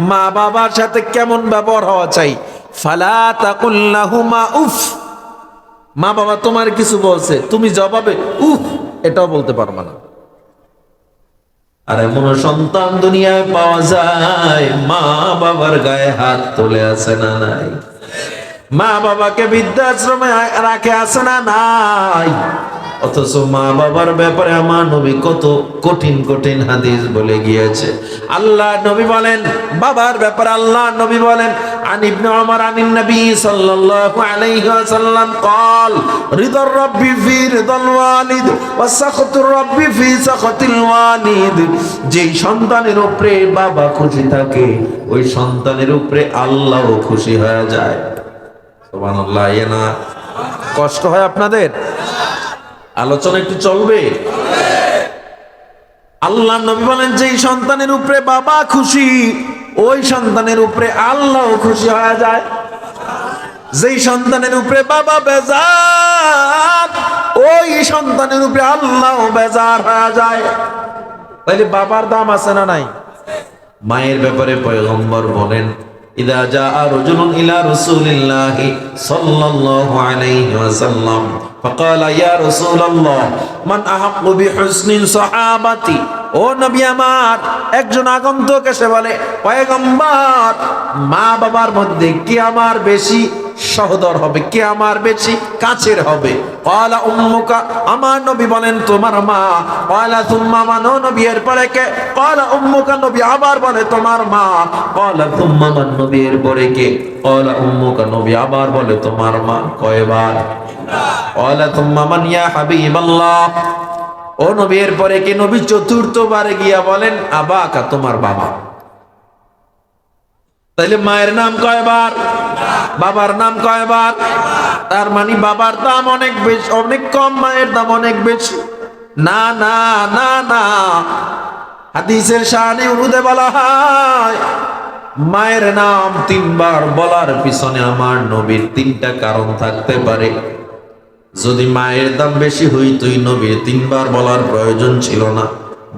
মা বাবার সাথে কেমন ব্যবহার হওয়া চাই। ফালা তাকুল লাহুমা উফ, মা বাবা তোমার কিছু বলছে তুমি জবাবে উফ এটাও বলতে পারবে না। আর এমন সন্তান দুনিয়ায় পাওয়া যায় মা বাবার গায়ে হাত তুলে আছে না নাই? মা বাবাকে বৃদ্ধাশ্রমে রাখে আছে না নাই? অথচ মা বাবার ব্যাপারে আমার নবী কত কঠিন কঠিন হাদিস বলে গিয়েছে। আল্লাহ নবী বলেন বাবার ব্যাপারে, আল্লাহ নবী বলেন আন ইবনে ওমর আনিন নবী সাল্লাল্লাহু আলাইহি ওয়াসাল্লাম قال رضا الرب في رضا الوالد وسخط الرب في سخط الوالد। যেই সন্তানের উপরে বাবা খুশি থাকে ওই সন্তানের উপরে আল্লাহও খুশি হয়ে যায়। সুবহানাল্লাহ। না কষ্ট হয় আপনাদের? আলোচনা একটু চলবে। আল্লাহ নবী বলেন যেই সন্তানের উপরে বাবা খুশি ওই সন্তানের উপরে আল্লাহও খুশি হয়ে যায়। যেই সন্তানের উপরে বাবা বেজার ওই সন্তানের উপরে আল্লাহও বেজার হয়ে যায়। তাইলে বাবার দাম আছে না নাই? মায়ের ব্যাপারে পয়গম্বর বলেন ইদা জাআ রাজুলুন ইলা রাসূলিল্লাহি সাল্লাল্লাহু আলাইহি ওয়াসাল্লাম ফাকালা ইয়া রাসূলুল্লাহ মান আহাক্কু বিহুসনিন সাহাবাতি। ও নবী আমার, একজন আগন্তুক এসে বলে পয়গম্বর মা বাবার মধ্যে কে আমার বেশি সহদর হবে, কে আমার বেশি কাছের হবে? ক্বালা উম্মুকা, আমার নবী বলেন তোমার মা। ক্বালা সুম্মা মান, নবী এরপরে কে? ক্বালা উম্মুকা, নবী আবার বলে তোমার মা। ক্বালা সুম্মা মান, নবী এরপরে কে? ক্বালা উম্মুকা, নবী আবার বলে তোমার মা। কয়বার? ক্বালা সুম্মা মান ইয়া হাবিবাল্লাহ। ও নবী এরপরে কে? নবী চতুর্থবারে গিয়া বলেন আবাকা, তোমার বাবা। তাইলে মায়ের নাম কয়বার? বাবার নাম কয়বার? তার মানে বাবার দাম অনেক বেশি, অনেক কম, মায়ের দাম অনেক বেশি। না না না না, হাদিসের শানে উরুদে বলা হয় মায়ের নাম তিনবার বলার পিছনে আমার নবীর তিনটা কারণ থাকতে পারে। যদি মায়ের দাম বেশি হইতই নবীর তিনবার বলার প্রয়োজন ছিল না,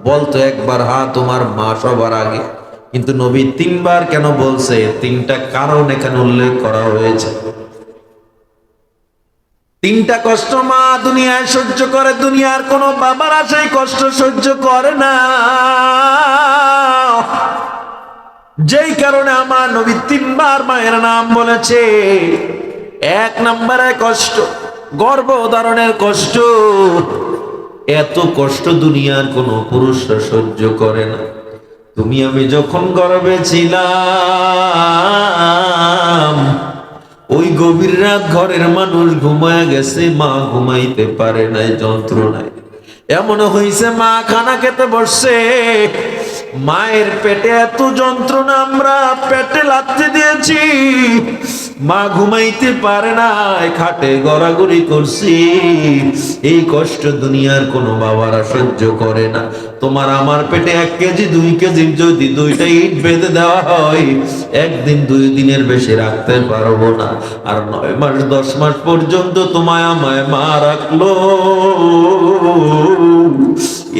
বলতো একবার হা তোমার মা সবার আগে। কিন্তু নবী তিনবার কেন বলছে? তিনটা কারণ এখানে উল্লেখ করা হয়েছে। তিনটা কষ্ট মা দুনিয়ায় সহ্য করে, দুনিয়ার কোন বাবারা সেই কষ্ট সহ্য করে না। যেই কারণে আমার নবী তিনবার মায়ের নাম বলেছে। এক নম্বরে কষ্ট, গর্ভধারণের কষ্ট। এত কষ্ট দুনিয়ার কোন পুরুষরা সহ্য করে না। তুমি আমি যখন গর্ভে ছিলাম ওই গভীর রাত ঘরের মানুষ ঘুমায় গেছে, মা ঘুমাইতে পারে নাই যন্ত্রণায়। এমন হইছে মা খানা খেতে বসছে, মায়ের পেটে এত যন্ত্রণা, আমরা পেটে লাথি দিয়েছি, মা ঘুমাইতে পারে না, খাটে গড়াগড়ি করছি। এই কষ্ট দুনিয়ার কোনো বাবারা সহ্য করে না। তোমার আমার পেটে 1 কেজি 2 কেজি যদি 2টা ইট বেঁধে দেওয়া হয়, একদিন 2 দিনের বেশি রাখতে পারবো না। আর 9 মাস 10 মাস পর্যন্ত তোমায় আমায় মা রাখলো,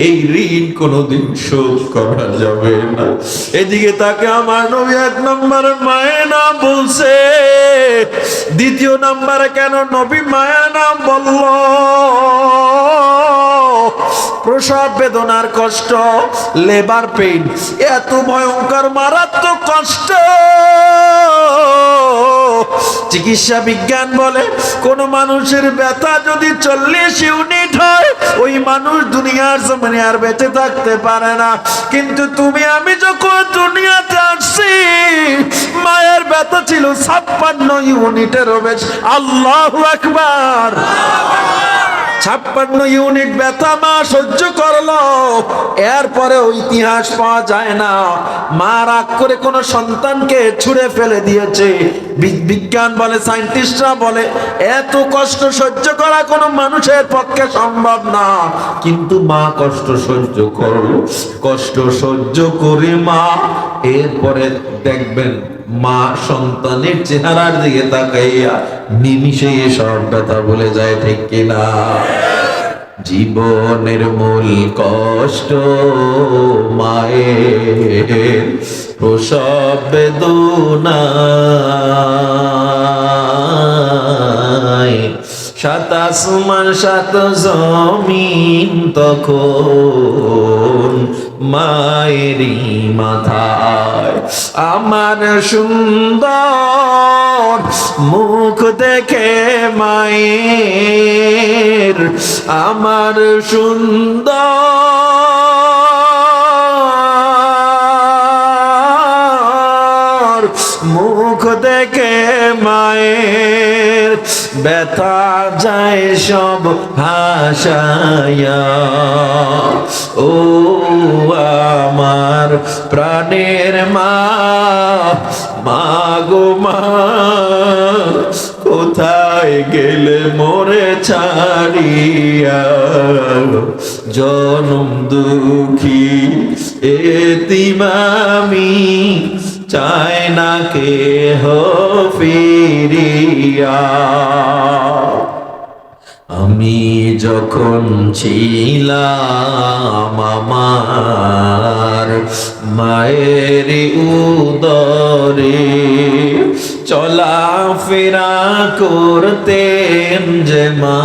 এই ঋণ কোনোদিন শোধ করা যাবে না। এদিকে তাকে আমার নবী 1 নম্বরে মায়ের নাম বলছে। দ্বিতীয় নম্বরে কেন নবী মায়ের নাম বলল? প্রসব বেদনার কষ্ট, লেবার পেইন, এত ভয়ঙ্কর মারাত্মক কষ্ট। চিকিৎসা বিজ্ঞান বলে কোন মানুষের ব্যথা যদি 40 ইউনিট হয় ওই মানুষ দুনিয়ার জমিনে আর বেঁচে থাকতে পারে না। কিন্তু তুমি আমি যখন দুনিয়াতে আসছি মায়ের ব্যথা ছিল 56 ইউনিটেরও বেশি। আল্লাহু আকবার। 56 ইউনিট ব্যথা মা সহ্য করলো। এরপরেও ইতিহাস পাওয়া যায় না মা রাগ করে কোন সন্তানকে ছুঁড়ে ফেলে দিয়েছে। বিজ্ঞান বলে, সায়েন্টিস্টরা বলে এত কষ্ট সহ্য করা কোনো মানুষের পক্ষে সম্ভব না। কিন্তু মা কষ্ট সহ্য করলো। কষ্ট সহ্য করে মা এরপরে দেখবেন মা সন্তানের চেহারার দিকে তাকাইয়া নিমিষে সব ব্যথা ভুলে যায়, ঠিক কিনা? জীবনের মূল কষ্ট মায়ের প্রসব বেদনায়, সাত আসমান সাত জমিন তখন মায়েরই মাথায়। আমার সুন্দর মুখ দেখে মায়ের, আমার সুন্দর মুখ দেখে মায়ের, ব্যথা যায় সব হাসায়া। ও আমার প্রাণের মা, মা গো মা, কোথায় গেলে মোরে ছাড়িয়া? জনম দুঃখী এতিম আমি, চায় না কেহ ফিরিয়া। আমি যখন ছিলাম আমার মায়ের উদরে, চলাফেরা করতেন যে মা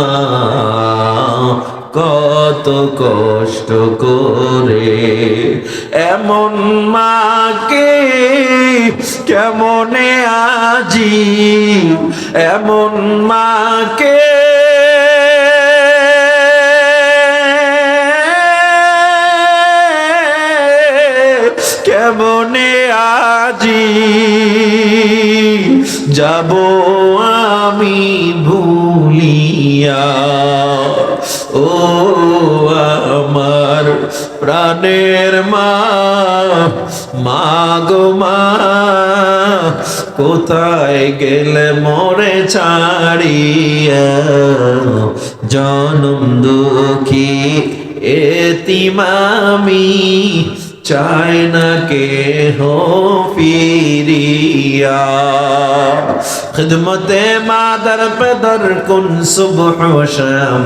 কত কষ্ট করে। এমন মাকে কেমনে আজি, এমন মাকে কেমনে আজি যাব আমি ভুলিয়া। ও আমার প্রাণের মা, মা গো মা, কোথায় গেলে মোরে ছাড়িয়া? জনম দুঃখী এতিম আমি, চায় না কেহ ফিরিয়া। খিদমতে মাদার পেদর কুন সুবহ শাম,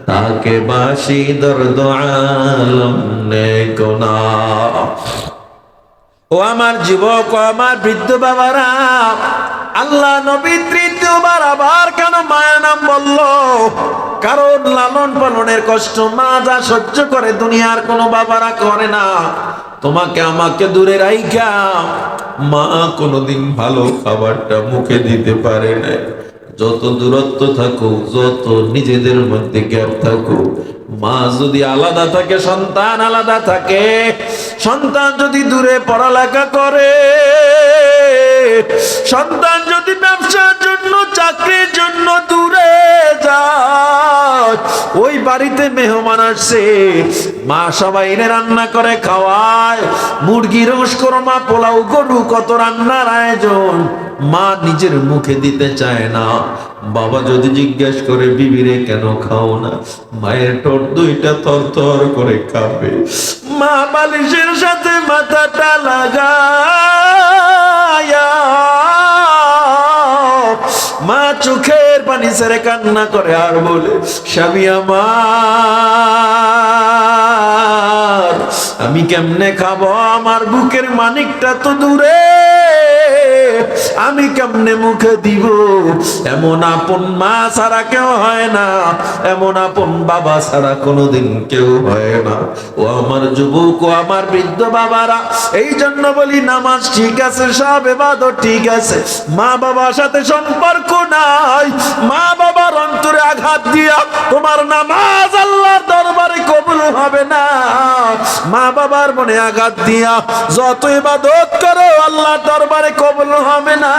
তাকে বাসি দর্দ আলম নে কোনা। ও আমার যুবক, ও আমার বৃদ্ধ বাবারা, আল্লাহ নবী তৃতীয়বার আবার কেন মায়ের নাম বললো? কারণ লালন পালনের কষ্ট মা যা সহ্য করে দুনিয়ার কোনো বাবারা করে না। তোমাকে আমাকে দূরে রাইখা মা কোনোদিন ভালো খাবারটা মুখে দিতে পারে না। যত দূরত্ব থাকুক, যত নিজেদের মধ্যে গ্যাপ থাকুক, মা যদি আলাদা থাকে, সন্তান আলাদা থাকে, সন্তান যদি দূরে পড়ালেখা করে, সন্তান যদি ব্যবসার জন্য চাকরির জন্য দূরে যায়, ওই বাড়িতে মেহমান আসছে, মা সবাইরে রান্না করে খাওয়ায়, মুরগি রোজ কোরমা পোলাও গরু কত রান্নার আয়োজন, মা নিজের মুখে দিতে চায় না। বাবা যদি জিজ্ঞেস করে বিবিরে কেন খাও না, মায়ের ঠোঁট দুইটা থরথর করে কাঁপে। মা বালিশের সাথে মাথাটা লাগায়া মা চোখের পানি ছেড়ে কান্না করে আর বলে, স্বামী আমার, আমি কেমনে খাবো? আমার বুকের মানিকটা তো দূরে, আমি কেমনে মুখে দিব? এমন আপন মা ছাড়া কেউ হয় না, এমন আপন বাবা ছাড়া কোনোদিন কেউ হয় না। ও আমার যুবক, ও আমার বৃদ্ধ বাবারা, এই জন্য বলি নামাজ ঠিক আছে, সব ইবাদত ঠিক আছে, মা বাবার সাথে সম্পর্ক নাই, মা বাবার অন্তরে আঘাত দিয়া তোমার নামাজ আল্লাহর দরবারে কবুল হবে না। মা বাবার মনে আঘাত দিয়া যত ইবাদত করো আল্লাহর দরবারে কবুল হবে না।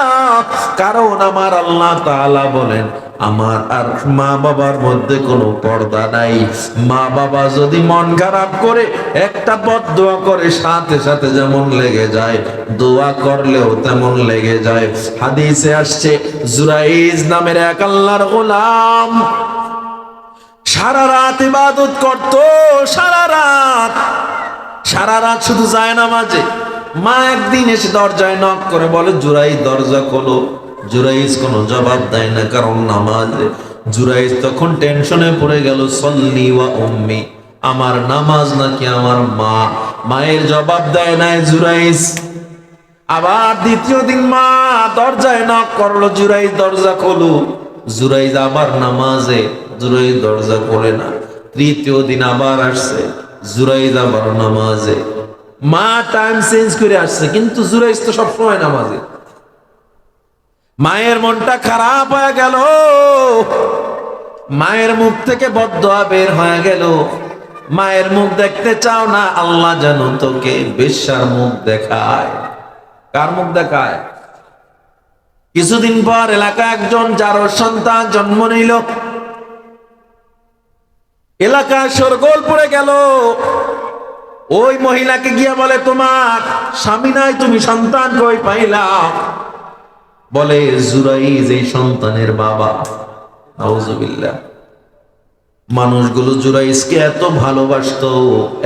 কারণ আমার আল্লাহ তাআলা বলেন, আমার আর মা বাবার মধ্যে কোনো পর্দা নাই। মা বাবা যদি মন খারাপ করে একটা বদদোয়া করে, সাথে সাথে যেমন লেগে যায়, দোয়া করলেও তেমন লেগে যায়। হাদিসে আসছে, জুরাইজ নামের এক আল্লাহর গোলাম সারা রাত ইবাদত করত, সারা রাত শুধু যায় নামাজে, মা একদিন এসে দরজায় নক করে বলে, জুরাইজ দরজা খোলো। জুরাইজ কোনো জবাব দেয় না, কারণ নামাজে। জুরাইজ তখন টেনশনে পড়ে গেল, সল্লি ওয়া উম্মি, আমার নামাজ নাকি আমার মা। মায়ের জবাব দেয় নাই জুরাইজ। আবার দ্বিতীয় দিন মা দরজায় নক করলো, জুরাইজ দরজা খোলো। জুরাইজ আবার নামাজে, জুরাইজ দরজা খোলে না। তৃতীয় দিন আবার আসছে, জুরাইজ আবার নামাজে। মা টাইম চেঞ্জ করে আসছে, কিন্তু জুরাইজ তো সবসময় নামাজে। মায়ের মনটা খারাপ হয়ে গেল, মায়ের মুখ থেকে বদদোয়া বের হয়ে গেল। মায়ের মুখ দেখতে চাও না, আল্লাহ জানো তোকে বেশ্যার মুখ দেখায়। কার মুখ দেখায়? কিছুদিন পর এলাকায় একজন যারো সন্তান জন্ম নিল। এলাকায় শোরগোল পড়ে গেল। ওই মহিলাকে গিয়া বলে, তোমার স্বামী নাই, তুমি সন্তান কই পাইলা? বলে, জুরাইজ এই সন্তানের বাবা। নাউজুবিল্লাহ। মানুষগুলো জুরাইজকে এত ভালোবাসতো,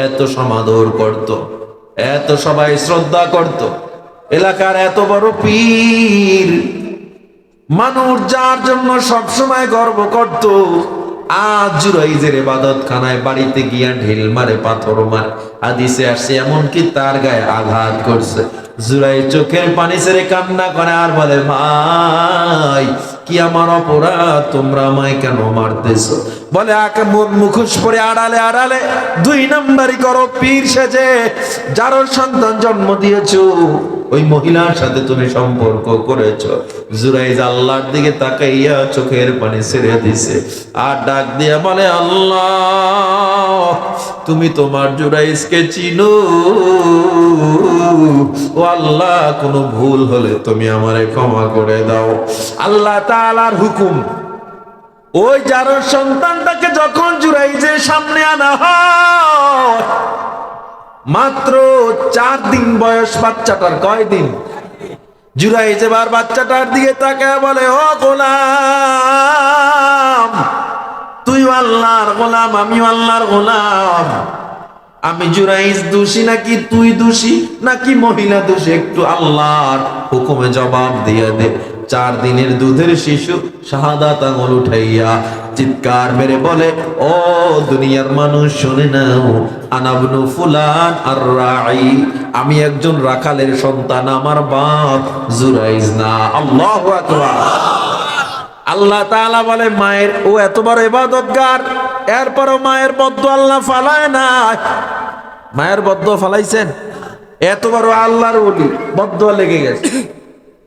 এত সমাদর করত, এত সবাই শ্রদ্ধা করত। এলাকার এত বড় পীর, মানুষ যার জন্য সবসময় গর্ব করত, আজ জুরাইজের ইবাদত খানায় বাড়িতে গিয়া ঢিল মারে, পাথর মারে। হাদিসে আসছে এমনকি তার গায়ে আঘাত করছে। জুরাইজ চোখের পানি ছেড়ে কান্না করে আর বলে, ভাই কি আমার অপরাধ, তোমরা আমায় কেন মারতেছো? বলে, আকে মুখোশ পরে আড়ালে আড়ালে 2 নাম্বারি করো, পীর সেজে যার সন্তান জন্ম দিয়েছো ওই মহিলার সাথে তুমি সম্পর্ক করেছো। জুরাইজ আল্লাহর দিকে তাকাইয়া চোখের পানি ছেড়ে দিছে, আর ডাক দিয়া বলে, আল্লাহ তুমি তোমার জুরাইজকে চিনো। ও আল্লাহ, কোনো ভুল হলে তুমি আমারে ক্ষমা করে দাও। আল্লাহ তাআলার হুকুম, ওই যার সন্তানটাকে যখন জুরাইজের সামনে আনা হয়, মাত্র 4 দিন বয়স বাচ্চাটার। কয় দিন? জুরাইজ এবার বাচ্চাটার দিকে তাকায় বলে, ও গোলাম, তুই আল্লাহর গোলাম, আমি আল্লাহর গোলাম। আমি জুরাইজ দোষী নাকি তুই দোষী নাকি মহিলা দোষী, একটু আল্লাহর হুকুমে জবাব দিয়ে দে। 4 দিনের দুধের শিশু শাহাদাত আঙ্গুল উঠাইয়া চিৎকার মেরে বলে, ও দুনিয়ার মানুষ শুনে নাও, আনাবনু ফুলান আর রাই, আমি একজন রাখালের সন্তান, আমার বাপ জুরাইজ না। আল্লাহু আকবার। আল্লাহ তাআলা বলে, মায়ের ও এত বড় ইবাদতগার, এরপরও মায়ের বদ্দুয়া আল্লাহ ফালায় না। মায়ের বদ্দুয়া ফালাইছেন? এত বড় আল্লাহর ওলি, বদ্দুয়া লেগে গেছে,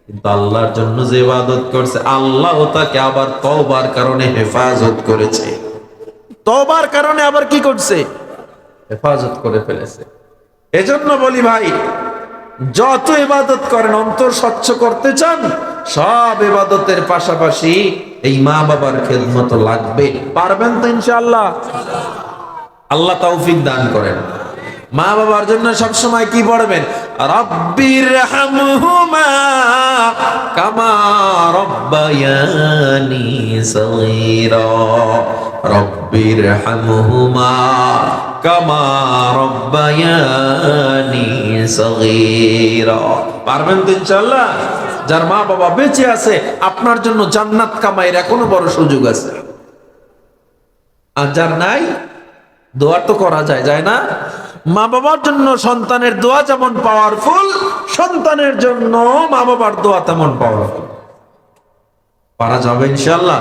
কিন্তু আল্লাহর জন্য যে ইবাদত করছে, আল্লাহ তাকে আবার তওবার কারণে হেফাজত করেছে। তওবার কারণে আবার কি করছে? হেফাজত করে ফেলেছে। এজন্য বলি ভাই, যত ইবাদত করেন, অন্তর স্বচ্ছ করতে চান, সব ইবাদতের পাশাপাশি এই মা বাবার খেদমত লাগবে। পারবেন তো ইনশাআল্লাহ? আল্লাহ তৌফিক দান করেন। মা বাবার জন্য সবসময় কি পড়বেন? রব্বির হামহুমা কামা রব্বায়ানি সগীরা, রব্বির হামহুমা কামা রব্বায়ানি সগীরা। পারবেন তো ইনশাআল্লাহ? যার মা বাবা বেঁচে আছে, আপনার জন্য জান্নাত কামাইয়ের এখনো বড় সুযোগ আছে। আর যার নাই, দোয়া তো করা যায়, যায় না? মা বাবার জন্য সন্তানের দোয়া যেমন পাওয়ারফুল, সন্তানের জন্য মা বাবার দোয়া তেমন পাওয়ারফুল। পারা যাবে ইনশাআল্লাহ।